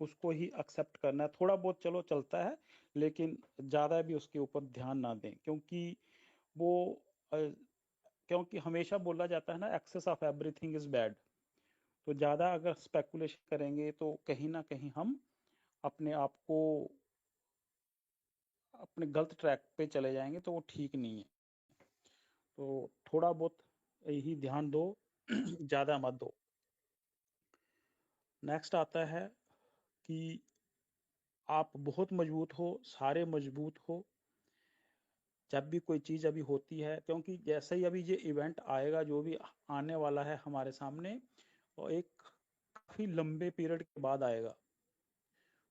उसको ही एक्सेप्ट करना है। थोड़ा बहुत चलो चलता है, लेकिन ज़्यादा भी उसके ऊपर ध्यान ना दें, क्योंकि वो क्योंकि हमेशा बोला जाता है ना, excess of everything is bad. तो ज़्यादा अगर स्पेकुलेशन करेंगे तो कहीं ना कहीं हम अपने आप को अपने गलत ट्रैक पे चले जाएंगे, तो वो ठीक नहीं है। तो थोड़ा बहुत यही ध्यान दो, ज़्यादा मत दो। नेक्स्ट आता है कि आप बहुत मजबूत हो, सारे मजबूत हो, जब भी कोई चीज़ अभी होती है, क्योंकि जैसे ही अभी ये इवेंट आएगा जो भी आने वाला है हमारे सामने, और एक काफ़ी लंबे पीरियड के बाद आएगा।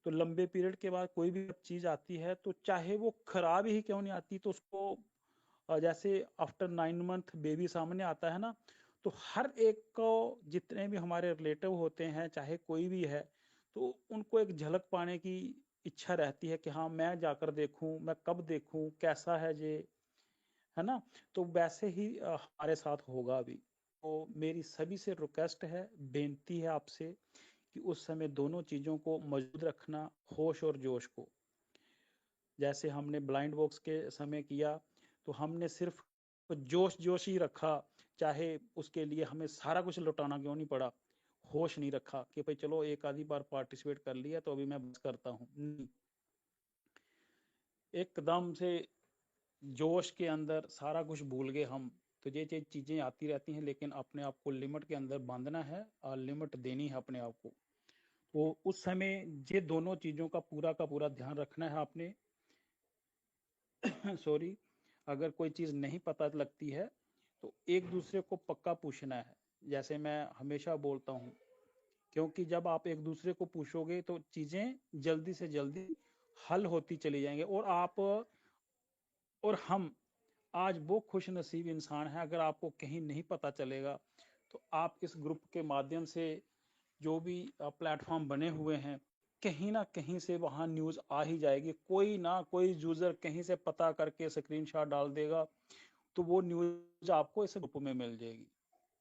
तो लंबे पीरियड के बाद कोई भी चीज़ आती है तो चाहे वो खराब ही क्यों नहीं आती, तो उसको जैसे आफ्टर 9 मंथ बेबी सामने आता है ना, तो हर एक को, जितने भी हमारे रिलेटिव होते हैं चाहे कोई भी है, तो उनको एक झलक पाने की इच्छा रहती है कि हाँ मैं जाकर देखूं, मैं कब देखूं, कैसा है ये, है ना। तो वैसे ही हमारे साथ होगा अभी। तो मेरी सभी से रिक्वेस्ट है, बेनती है आपसे कि उस समय दोनों चीज़ों को मौजूद रखना, होश और जोश को। जैसे हमने ब्लाइंड बॉक्स के समय किया तो हमने सिर्फ जोश जोश ही रखा, चाहे उसके लिए हमें सारा कुछ लुटाना क्यों नहीं पड़ा। होश नहीं रखा कि भाई चलो एक आधी बार पार्टिसिपेट कर लिया तो अभी मैं बस करता हूँ, नहीं। एकदम से जोश के अंदर सारा कुछ भूल गए हम। तो ये चीज़ें आती रहती हैं, लेकिन अपने आप को लिमिट के अंदर बांधना है और लिमिट देनी है अपने आप को। तो उस समय ये दोनों चीज़ों का पूरा ध्यान रखना है आपने। सॉरी, अगर कोई चीज़ नहीं पता लगती है तो एक दूसरे को पक्का पूछना है, जैसे मैं हमेशा बोलता हूँ, क्योंकि जब आप एक दूसरे को पूछोगे तो चीज़ें जल्दी से जल्दी हल होती चली जाएंगे। और आप और हम आज वो खुश नसीब इंसान हैं, अगर आपको कहीं नहीं पता चलेगा तो आप इस ग्रुप के माध्यम से जो भी प्लेटफॉर्म बने हुए हैं, कहीं ना कहीं से वहाँ न्यूज़ आ ही जाएगी। कोई ना कोई यूज़र कहीं से पता करके स्क्रीनशॉट डाल देगा, तो वो न्यूज़ आपको इस ग्रुप में मिल जाएगी।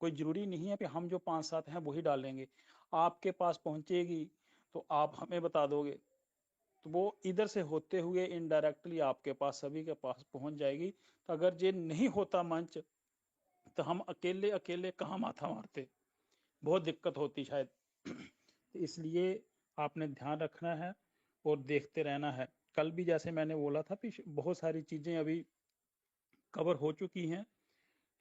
कोई ज़रूरी नहीं है कि हम जो 5-7 हैं वही डालेंगे, आपके पास पहुँचेगी तो आप हमें बता दोगे, तो वो इधर से होते हुए इनडायरेक्टली आपके पास, सभी के पास पहुँच जाएगी। तो अगर ये नहीं होता मंच, तो हम अकेले अकेले कहाँ माथा मारते, बहुत दिक्कत होती शायद। तो इसलिए आपने ध्यान रखना है और देखते रहना है। कल भी जैसे मैंने बोला था कि बहुत सारी चीज़ें अभी कवर हो चुकी हैं,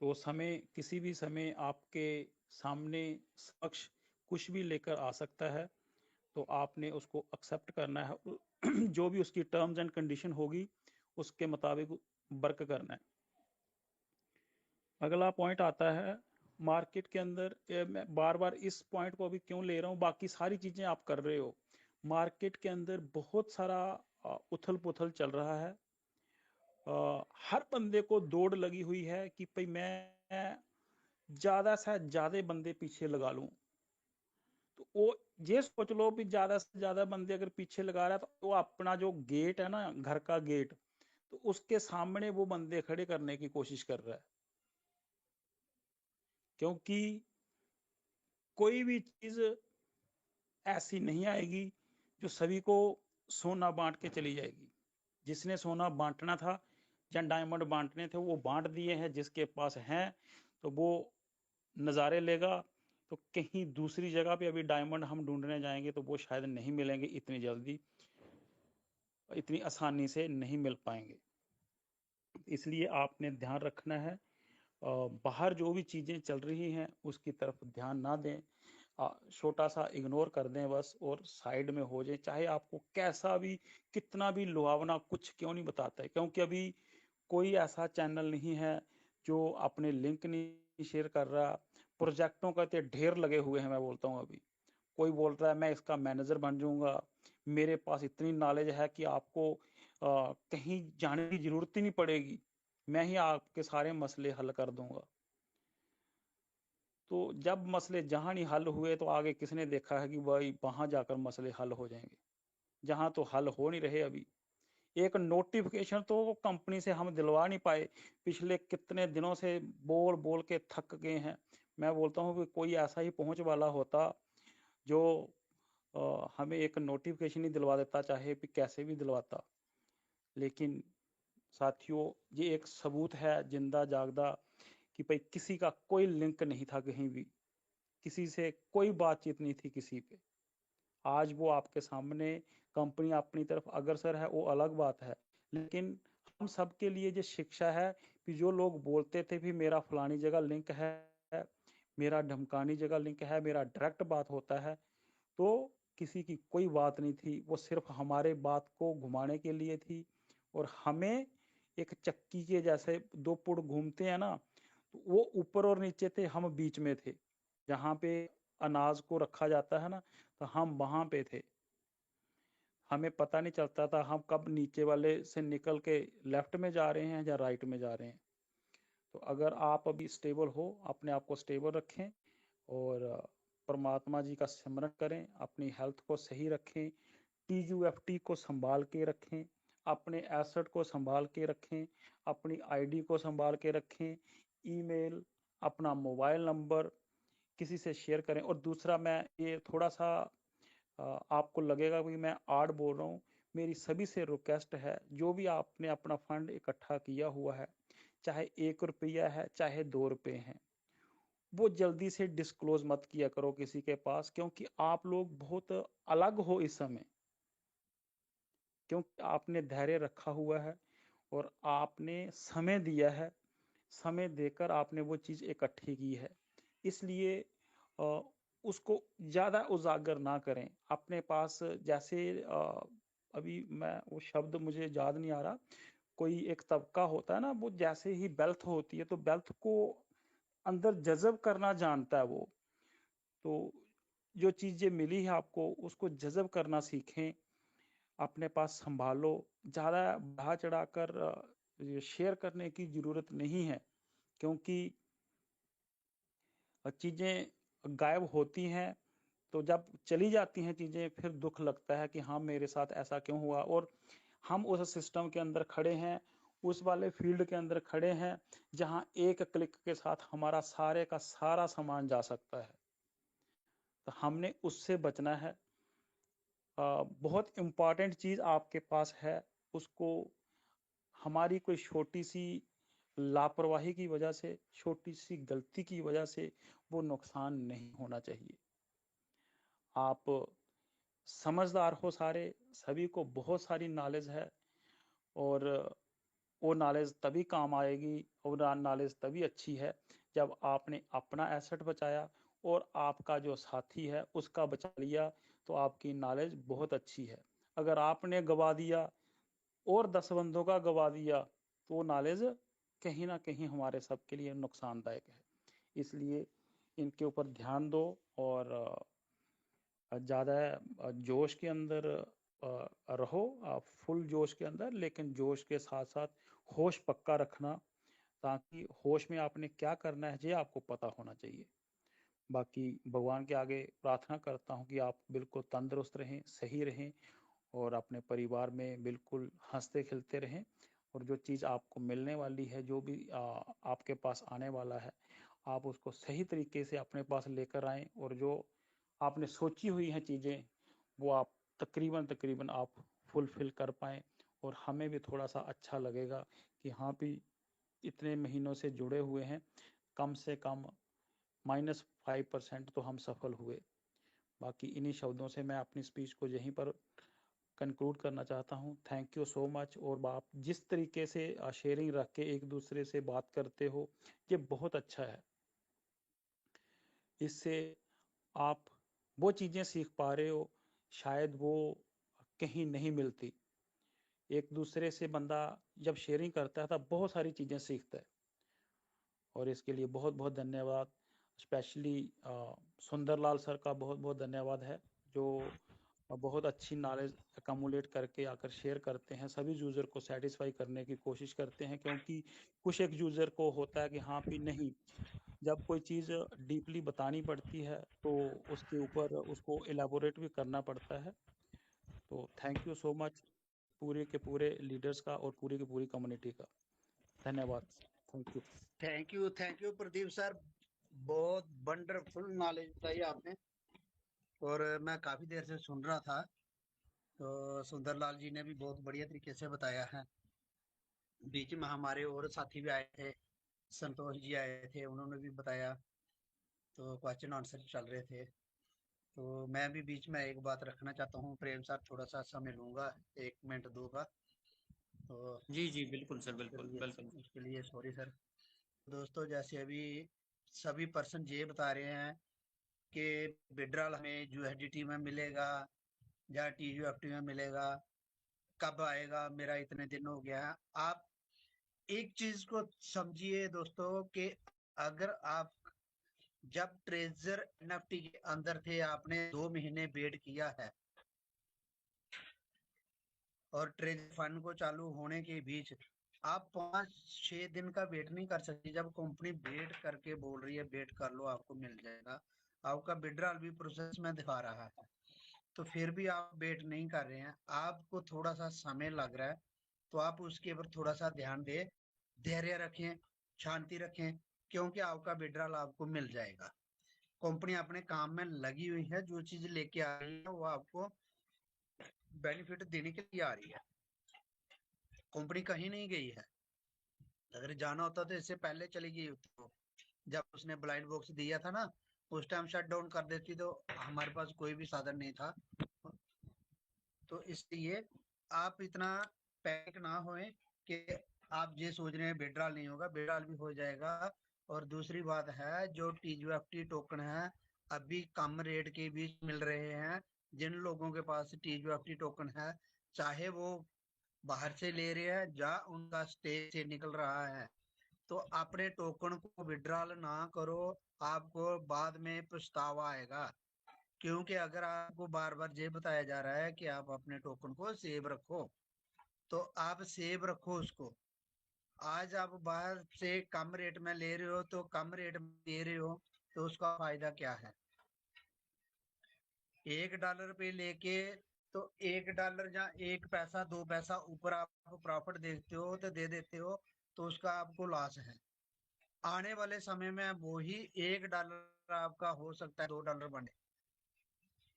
तो समय किसी भी समय आपके सामने समक्ष कुछ भी लेकर आ सकता है, तो आपने उसको एक्सेप्ट करना है। जो भी उसकी टर्म्स एंड कंडीशन होगी उसके मुताबिक वर्क करना है। अगला पॉइंट आता है मार्केट के अंदर, मैं बार बार इस पॉइंट को अभी क्यों ले रहा हूँ, बाकी सारी चीज़ें आप कर रहे हो। मार्केट के अंदर बहुत सारा उथल पुथल चल रहा है। हर बंदे को दौड़ लगी हुई है कि भाई मैं ज़्यादा से ज़्यादा बंदे पीछे लगा लूँ। तो वो ये सोच लो कि ज़्यादा से ज़्यादा बंदे अगर पीछे लगा रहा है तो वो अपना जो गेट है ना, घर का गेट, तो उसके सामने वो बंदे खड़े करने की कोशिश कर रहा है। क्योंकि कोई भी चीज़ ऐसी नहीं आएगी जो सभी को सोना बांट के चली जाएगी। जिसने सोना बांटना था या डायमंड बांटने थे वो बांट दिए हैं, जिसके पास हैं तो वो नज़ारे लेगा। तो कहीं दूसरी जगह पे अभी डायमंड हम ढूंढने जाएंगे तो वो शायद नहीं मिलेंगे इतनी जल्दी, इतनी आसानी से नहीं मिल पाएंगे। इसलिए आपने ध्यान रखना है, बाहर जो भी चीज़ें चल रही हैं उसकी तरफ ध्यान ना दें, छोटा सा इग्नोर कर दें बस और साइड में हो जाए। चाहे आपको कैसा भी, कितना भी लुभावना कुछ क्यों नहीं बताता है, क्योंकि अभी कोई ऐसा चैनल नहीं है जो अपने लिंक नहीं शेयर कर रहा। प्रोजेक्टों का तो ढेर लगे हुए हैं। मैं बोलता हूँ अभी कोई बोल रहा है मैं इसका मैनेजर बन जाऊंगा, मेरे पास इतनी नॉलेज है कि आपको कहीं जाने की जरूरत ही नहीं पड़ेगी, मैं ही आपके सारे मसले हल कर दूंगा। तो जब मसले जहाँ नहीं हल हुए तो आगे किसने देखा है कि भाई वहां जाकर मसले हल हो जाएंगे, जहां तो हल हो नहीं रहे। अभी एक नोटिफिकेशन तो कंपनी से हम दिलवा नहीं पाए, पिछले कितने दिनों से बोल बोल के थक गए हैं। मैं बोलता हूँ कि कोई ऐसा ही पहुंच वाला होता जो हमें एक नोटिफिकेशन ही दिलवा देता, चाहे भी कैसे भी दिलवाता। लेकिन साथियों ये एक सबूत है जिंदा जागदा कि भाई किसी का कोई लिंक नहीं था, कहीं भी किसी से कोई बातचीत नहीं थी किसी पे। आज वो आपके सामने कंपनी अपनी तरफ अग्रसर है, वो अलग बात है, लेकिन हम सब के लिए ये शिक्षा है कि जो लोग बोलते थे भी मेरा फलानी जगह लिंक है, मेरा ढमकानी जगह लिंक है, मेरा डायरेक्ट बात होता है, तो किसी की कोई बात नहीं थी, वो सिर्फ हमारे बात को घुमाने के लिए थी और हमें एक चक्की के जैसे 2 पुड़ घूमते हैं ना, तो वो ऊपर और नीचे थे, हम बीच में थे। जहाँ पे अनाज को रखा जाता है ना, तो हम वहाँ पे थे। हमें पता नहीं चलता था हम कब नीचे वाले से निकल के लेफ्ट में जा रहे हैं या राइट में जा रहे हैं। तो अगर आप अभी स्टेबल हो, अपने आप को स्टेबल रखें और परमात्मा जी का स्मरण करें, अपनी हेल्थ को सही रखें, TUFT को संभाल के रखें, अपने एसेट को संभाल के रखें, अपनी आईडी को संभाल के रखें, ईमेल, अपना मोबाइल नंबर किसी से शेयर करें। और दूसरा, मैं ये थोड़ा सा आपको लगेगा कि मैं आड़ बोल रहा हूँ, मेरी सभी से रिक्वेस्ट है, जो भी आपने अपना फंड इकट्ठा किया हुआ है, चाहे 1 रुपया है चाहे 2 रुपये हैं, वो जल्दी से डिस्क्लोज मत किया करो किसी के पास, क्योंकि आप लोग बहुत अलग हो इस समय, क्योंकि आपने धैर्य रखा हुआ है और आपने समय दिया है, समय देकर आपने वो चीज़ इकट्ठी की है। इसलिए उसको ज़्यादा उजागर ना करें अपने पास। जैसे अभी मैं वो शब्द मुझे याद नहीं आ रहा, कोई एक तबका होता है ना, वो जैसे ही वेल्थ होती है तो वेल्थ को अंदर जज़ब करना जानता है वो। तो जो चीज़ें मिली है आपको, उसको जज़ब करना सीखें, अपने पास संभालो। ज़्यादा बढ़ा चढ़ाकर शेयर करने की ज़रूरत नहीं है, क्योंकि चीज़ें गायब होती हैं, तो जब चली जाती हैं चीज़ें, फिर दुख लगता है कि हाँ, मेरे साथ ऐसा क्यों हुआ। और हम उस सिस्टम के अंदर खड़े हैं, उस वाले फील्ड के अंदर खड़े हैं, जहाँ एक क्लिक के साथ हमारा सारे का सारा सामान जा सकता है। तो हमने उससे बचना है। बहुत इम्पॉर्टेंट चीज़ आपके पास है, उसको हमारी कोई छोटी सी लापरवाही की वजह से, छोटी सी गलती की वजह से वो नुकसान नहीं होना चाहिए। आप समझदार हो सारे, सभी को बहुत सारी नॉलेज है, और वो नॉलेज तभी काम आएगी और नॉलेज तभी अच्छी है जब आपने अपना एसेट बचाया और आपका जो साथी है उसका बचा लिया, तो आपकी नॉलेज बहुत अच्छी है। अगर आपने गवा दिया और 10 बंदों का गवा दिया, तो वो नॉलेज कहीं ना कहीं हमारे सबके लिए नुकसानदायक है। इसलिए इनके ऊपर ध्यान दो, और ज़्यादा जोश के अंदर रहो, आप फुल जोश के अंदर, लेकिन जोश के साथ साथ होश पक्का रखना, ताकि होश में आपने क्या करना है ये आपको पता होना चाहिए। बाकी भगवान के आगे प्रार्थना करता हूँ कि आप बिल्कुल तंदुरुस्त रहें, सही रहें, और अपने परिवार में बिल्कुल हंसते खिलते रहें। और जो चीज़ आपको मिलने वाली है, जो भी आपके पास आने वाला है, आप उसको सही तरीके से अपने पास लेकर आएँ, और जो आपने सोची हुई हैं चीज़ें, वो आप तकरीबन आप फुलफिल कर पाएँ। और हमें भी थोड़ा सा अच्छा लगेगा कि हाँ भी इतने महीनों से जुड़े हुए हैं, कम से कम -5% तो हम सफल हुए। बाकी इन्हीं शब्दों से मैं अपनी स्पीच को यहीं पर कंक्लूड करना चाहता हूँ। Thank you so much. और आप जिस तरीके से शेयरिंग रख के एक दूसरे से बात करते हो, ये बहुत अच्छा है। इससे आप वो चीज़ें सीख पा रहे हो, शायद वो कहीं नहीं मिलती। एक दूसरे से बंदा जब शेयरिंग करता है तब बहुत सारी चीज़ें सीखता है, और इसके लिए बहुत बहुत धन्यवाद। स्पेशली सुंदरलाल सर का बहुत बहुत धन्यवाद है, जो बहुत अच्छी नॉलेज अकमुलेट करके आकर शेयर करते हैं, सभी यूज़र को सेटिस्फाई करने की कोशिश करते हैं। क्योंकि कुछ एक यूज़र को होता है कि हाँ भी नहीं, जब कोई चीज़ डीपली बतानी पड़ती है तो उसके ऊपर उसको एलाबोरेट भी करना पड़ता है। तो थैंक यू सो मच पूरे के पूरे लीडर्स का और पूरी की पूरी कम्युनिटी का धन्यवाद। Thank you. Thank you Pradeep sir, बहुत वंडरफुल नॉलेज बताई आपने, और मैं काफी देर से सुन रहा था। तो सुंदरलाल जी ने भी बहुत बढ़िया तरीके से बताया है। बीच में हमारे और साथी भी आए थे, संतोष जी आए थे, उन्होंने भी बताया, तो क्वेश्चन आंसर चल रहे थे। तो मैं भी बीच में एक बात रखना चाहता हूँ, प्रेम सर थोड़ा सा समय लूंगा, 1 मिनट 2 का। तो जी बिल्कुल सर, बिल्कुल बिल्कुल। उसके लिए सॉरी सर। दोस्तों, जैसे अभी सभी पर्सन ये बता रहे हैं कि विड्रॉल हमें USDT में मिलेगा या TUFT में मिलेगा, कब आएगा, मेरा इतने दिन हो गया है। आप एक चीज को समझिए दोस्तों कि अगर आप जब ट्रेजर एनएफटी के अंदर थे, आपने 2 महीने वेट किया है और ट्रेजर फंड को चालू होने के बीच आप 5-6 दिन का वेट नहीं कर सकते। जब कंपनी वेट करके बोल रही है वेट कर लो आपको मिल जाएगा, आपका विड्रॉल भी प्रोसेस में दिखा रहा है, तो फिर भी आप वेट नहीं कर रहे हैं, आपको थोड़ा सा समय लग रहा है, तो आप उसके ऊपर थोड़ा सा ध्यान दें, धैर्य रखें, शांति रखें, क्योंकि आपका विड्रॉल आपको मिल जाएगा। कंपनी अपने काम में लगी हुई है, जो चीज लेके आ रही है वो आपको बेनिफिट देने के लिए आ रही है। कंपनी कहीं नहीं गई है, अगर जाना होता तो इससे पहले चली गई होती। तो जब उसने ब्लाइंड बॉक्स दिया था ना, उस टाइम शट डाउन कर देती, तो हमारे पास कोई भी साधन नहीं था। तो इसलिए आप इतना पैनिक ना होए कि आप ये सोच रहे हैं विड्रॉल नहीं होगा, विड्रॉल भी हो जाएगा। और दूसरी बात है, जो टीयूएफटी टोकन है अभी कम रेट के बीच मिल रहे हैं। जिन लोगों के पास टीयूएफटी टोकन है, चाहे वो बाहर से ले रहे हैं या उनका स्टेज से निकल रहा है, तो अपने टोकन को विड्रॉल ना करो, आपको बाद में पछतावा आएगा। क्योंकि अगर आपको बार बार ये बताया जा रहा है कि आप अपने टोकन को सेव रखो, तो आप सेव रखो उसको। आज आप बाहर से कम रेट में ले रहे हो, तो कम रेट में दे रहे हो, तो उसका फायदा क्या है? $1 पे लेके तो $1 या 1 पैसा 2 पैसा ऊपर आप प्रॉफिट देखते हो तो दे देते हो, तो उसका आपको लॉस है। आने वाले समय में वो ही $1 आपका हो सकता है $2 बने।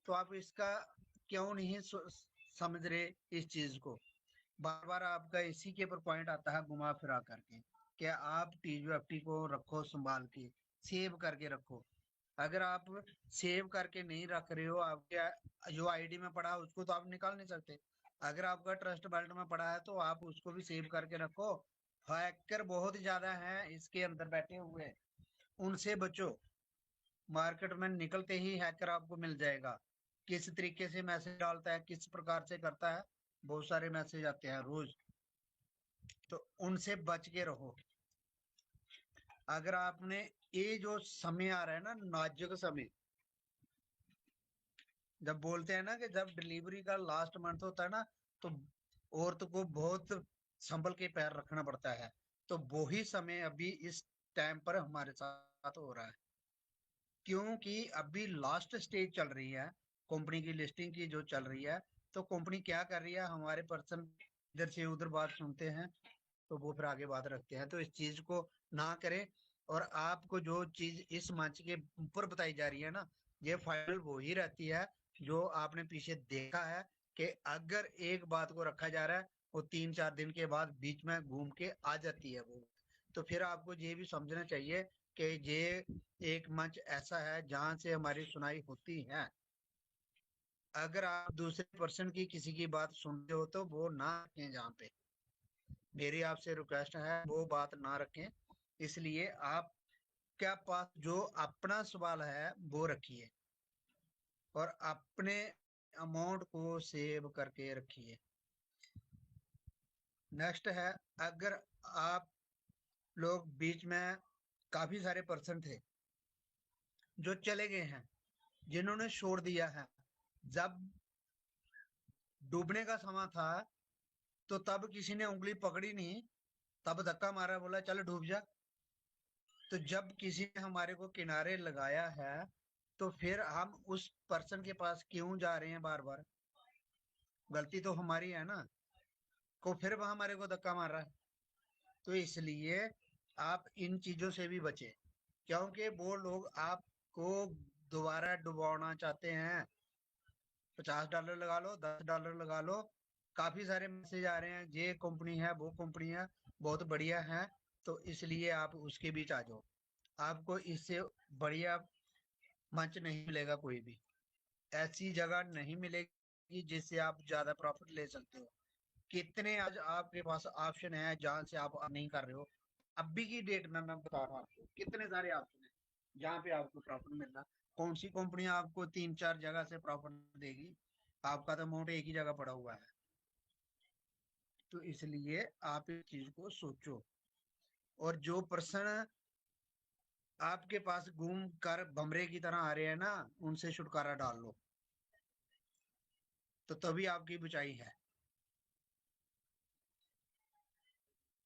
तो आप इसका क्यों नहीं समझ रहे इस चीज को? बार बार आपका इसी के ऊपर पॉइंट आता है घुमा फिरा करके, कि आप टीयूएफटी को रखो संभाल के, सेव करके रखो। अगर आप सेव करके नहीं रख रहे हो, आपके जो आईडी में पड़ा है उसको तो आप निकाल नहीं सकते। अगर आपका ट्रस्ट वॉलेट में पड़ा है तो आप उसको भी सेव करके रखो। हैकर बहुत ज्यादा हैं इसके अंदर बैठे हुए, उनसे बचो। मार्केट में निकलते ही हैकर आपको मिल जाएगा। किस तरीके से मैसेज डालता है, किस प्रकार से करता है, बहुत सारे मैसेज आते हैं रोज, तो उनसे बच के रहो। अगर आपने ये जो समय आ रहा है ना, नाजुक समय, जब बोलते हैं ना कि जब डिलीवरी का लास्ट मंथ होता है ना, तो औरत को बहुत संभल के पैर रखना पड़ता है, तो वही समय अभी इस टाइम पर हमारे साथ हो रहा है। क्योंकि अभी लास्ट स्टेज चल रही है कंपनी की लिस्टिंग की जो चल रही है, तो कंपनी क्या कर रही है, हमारे पर्सन इधर से उधर बात सुनते हैं तो वो फिर आगे बात रखते हैं। तो इस चीज को ना करें। और आपको जो चीज इस मंच के ऊपर बताई जा रही है ना, ये फाइनल वो ही रहती है जो आपने पीछे देखा है, कि अगर एक बात को रखा जा रहा है, वो 3-4 दिन के बाद बीच में घूम के आ जाती है वो। तो फिर आपको ये भी समझना चाहिए कि ये एक मंच ऐसा है जहां से हमारी सुनाई होती है। अगर आप दूसरे पर्सन की किसी की बात सुनते हो तो वो ना रखें, जहाँ पे मेरी आपसे रिक्वेस्ट है वो बात ना रखें। इसलिए आप क्या पास जो अपना सवाल है वो रखिए और अपने अमाउंट को सेव करके रखिए। नेक्स्ट है, अगर आप लोग बीच में काफी सारे पर्सन थे जो चले गए हैं, जिन्होंने छोड़ दिया है, जब डूबने का समय था तो तब किसी ने उंगली पकड़ी नहीं, तब धक्का मारा, बोला चल डूब जा। तो जब किसी ने हमारे को किनारे लगाया है, तो फिर हम उस पर्सन के पास क्यों जा रहे हैं बार बार? गलती तो हमारी है ना, को फिर वह हमारे को धक्का मार रहा है। तो इसलिए आप इन चीजों से भी बचें, क्योंकि वो लोग आपको दोबारा डुबाना चाहते हैं। $50 लगा लो, $10 लगा लो, काफी सारे मैसेज आ रहे हैं, ये कंपनी है वो कंपनी है बहुत बढ़िया है, तो इसलिए आप उसके बीच आ जाओ। आपको इससे बढ़िया मंच नहीं मिलेगा, कोई भी ऐसी जगह नहीं मिलेगी जिससे आप ज्यादा प्रॉफिट ले सकते हो। कितने आज आपके पास ऑप्शन है जहां से आप नहीं कर रहे हो। अभी की डेट में मैं बता रहा हूँ आपको कितने सारे ऑप्शन है जहाँ पे आपको प्रॉफिट मिल रहा। कौन सी कंपनी आपको 3-4 जगह से प्रॉफिट देगी? आपका तो अमाउंट एक ही जगह पड़ा हुआ है। तो इसलिए आप इस चीज को सोचो। और जो पर्सन आपके पास घूम कर भमरे की तरह आ रहे हैं ना, उनसे छुटकारा डाल लो, तो तभी आपकी बचाई है।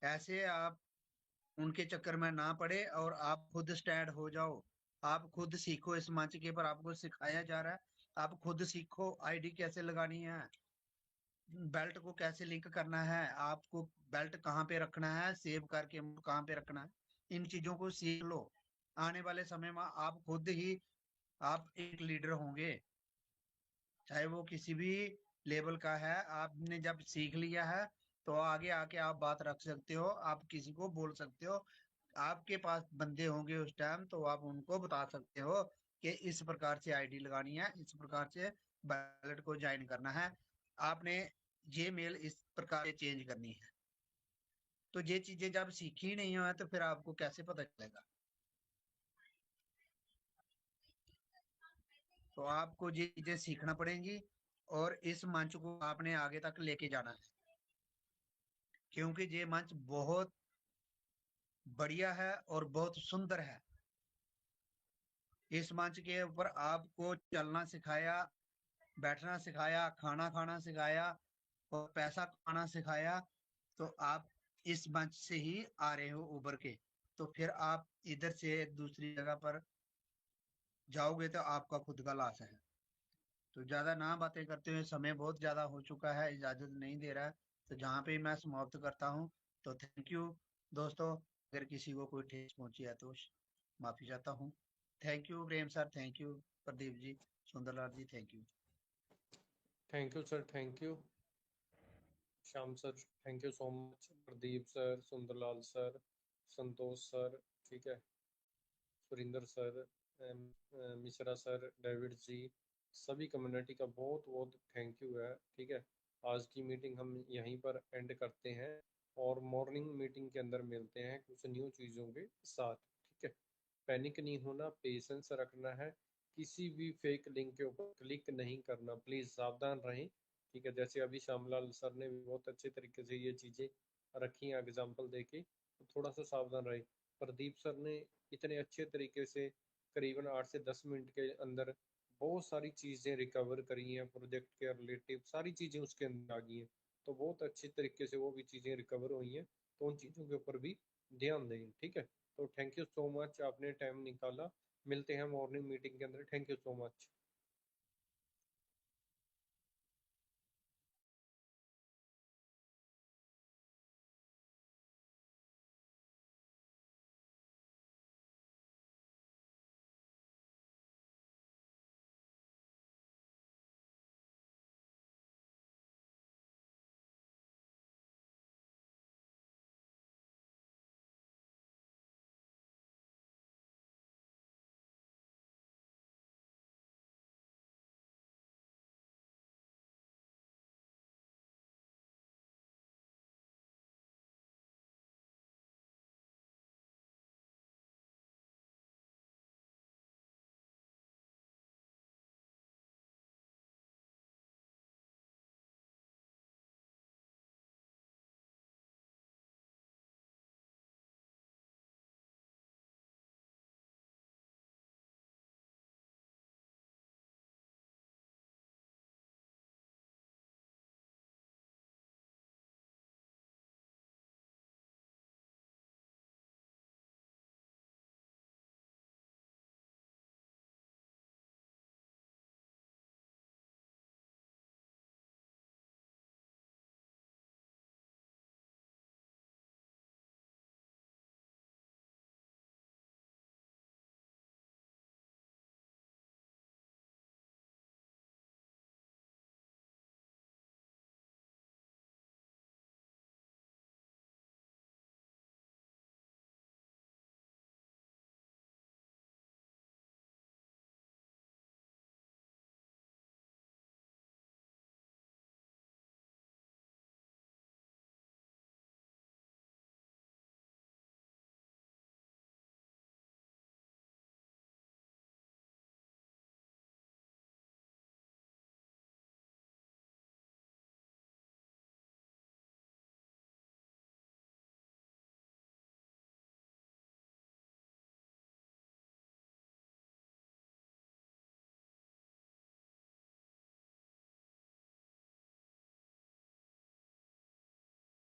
ऐसे आप उनके चक्कर में ना पड़े और आप खुद स्टैंड हो जाओ। आप खुद सीखो, इस मंच के पर आपको सिखाया जा रहा है, आप खुद सीखो आईडी कैसे लगानी है, बेल्ट को कैसे लिंक करना है, आपको बेल्ट कहाँ पे रखना है, सेव करके कहाँ पे रखना है, इन चीजों को सीख लो। आने वाले समय में आप खुद ही आप एक लीडर होंगे, चाहे वो किसी भी लेवल का है। आपने जब सीख लिया है तो आगे आके आप बात रख सकते हो, आप किसी को बोल सकते हो, आपके पास बंदे होंगे उस टाइम तो आप उनको बता सकते हो कि इस प्रकार से आईडी लगानी है, इस प्रकार से बैलेट को ज्वाइन करना है, आपने ये मेल इस प्रकार से चेंज करनी है। तो ये चीजें जब सीखी नहीं हो तो फिर आपको कैसे पता चलेगा? तो आपको ये चीजें सीखना पड़ेंगी और इस मंच को आपने आगे तक लेके जाना है, क्योंकि ये मंच बहुत बढ़िया है और बहुत सुंदर है। इस मंच के ऊपर आपको चलना सिखाया, बैठना सिखाया, खाना खाना सिखाया और पैसा कमाना सिखाया। तो आप इस मंच से ही आ रहे हो उभर के, तो फिर आप इधर से दूसरी जगह पर जाओगे तो आपका खुद का लॉस है। तो ज्यादा ना बातें करते हुए, समय बहुत ज्यादा हो चुका है, इजाजत नहीं दे रहा है, तो जहाँ पे मैं समाप्त करता हूँ। तो थैंक यू दोस्तों, अगर किसी को कोई ठेस पहुंची है तो माफी चाहता हूँ। Thank you Prem sir, thank you Pradeep ji, Sundarlal ji, thank you. Thank you sir, thank you Shyam sir, thank you so much. Pradeep sir, Sundarlal sir, Santosh sir, ठीक है, Surinder sir, Mishra sir, David ji, सभी कम्युनिटी का बहुत बहुत थैंक यू है। ठीक है, आज की मीटिंग हम यहीं पर एंड करते हैं और मॉर्निंग मीटिंग के अंदर मिलते हैं कुछ न्यू चीज़ों के साथ। ठीक है, पैनिक नहीं होना, पेशेंस रखना है, किसी भी फेक लिंक के ऊपर क्लिक नहीं करना, प्लीज़ सावधान रहें। ठीक है, जैसे अभी श्यामलाल सर ने भी बहुत अच्छे तरीके से ये चीज़ें रखी हैं एग्जाम्पल देके, तो थोड़ा सा सावधान रहें। प्रदीप सर ने इतने अच्छे तरीके से करीबन 8 से 10 मिनट के अंदर बहुत सारी चीज़ें रिकवर करी हैं, प्रोजेक्ट के रिलेटिव सारी चीज़ें उसके अंदर आ गई हैं, तो बहुत अच्छी तरीके से वो भी चीज़ें रिकवर हुई हैं, तो उन चीज़ों के ऊपर भी ध्यान दें। ठीक है, तो थैंक यू सो मच, आपने टाइम निकाला। मिलते हैं मॉर्निंग मीटिंग के अंदर। Thank you so much.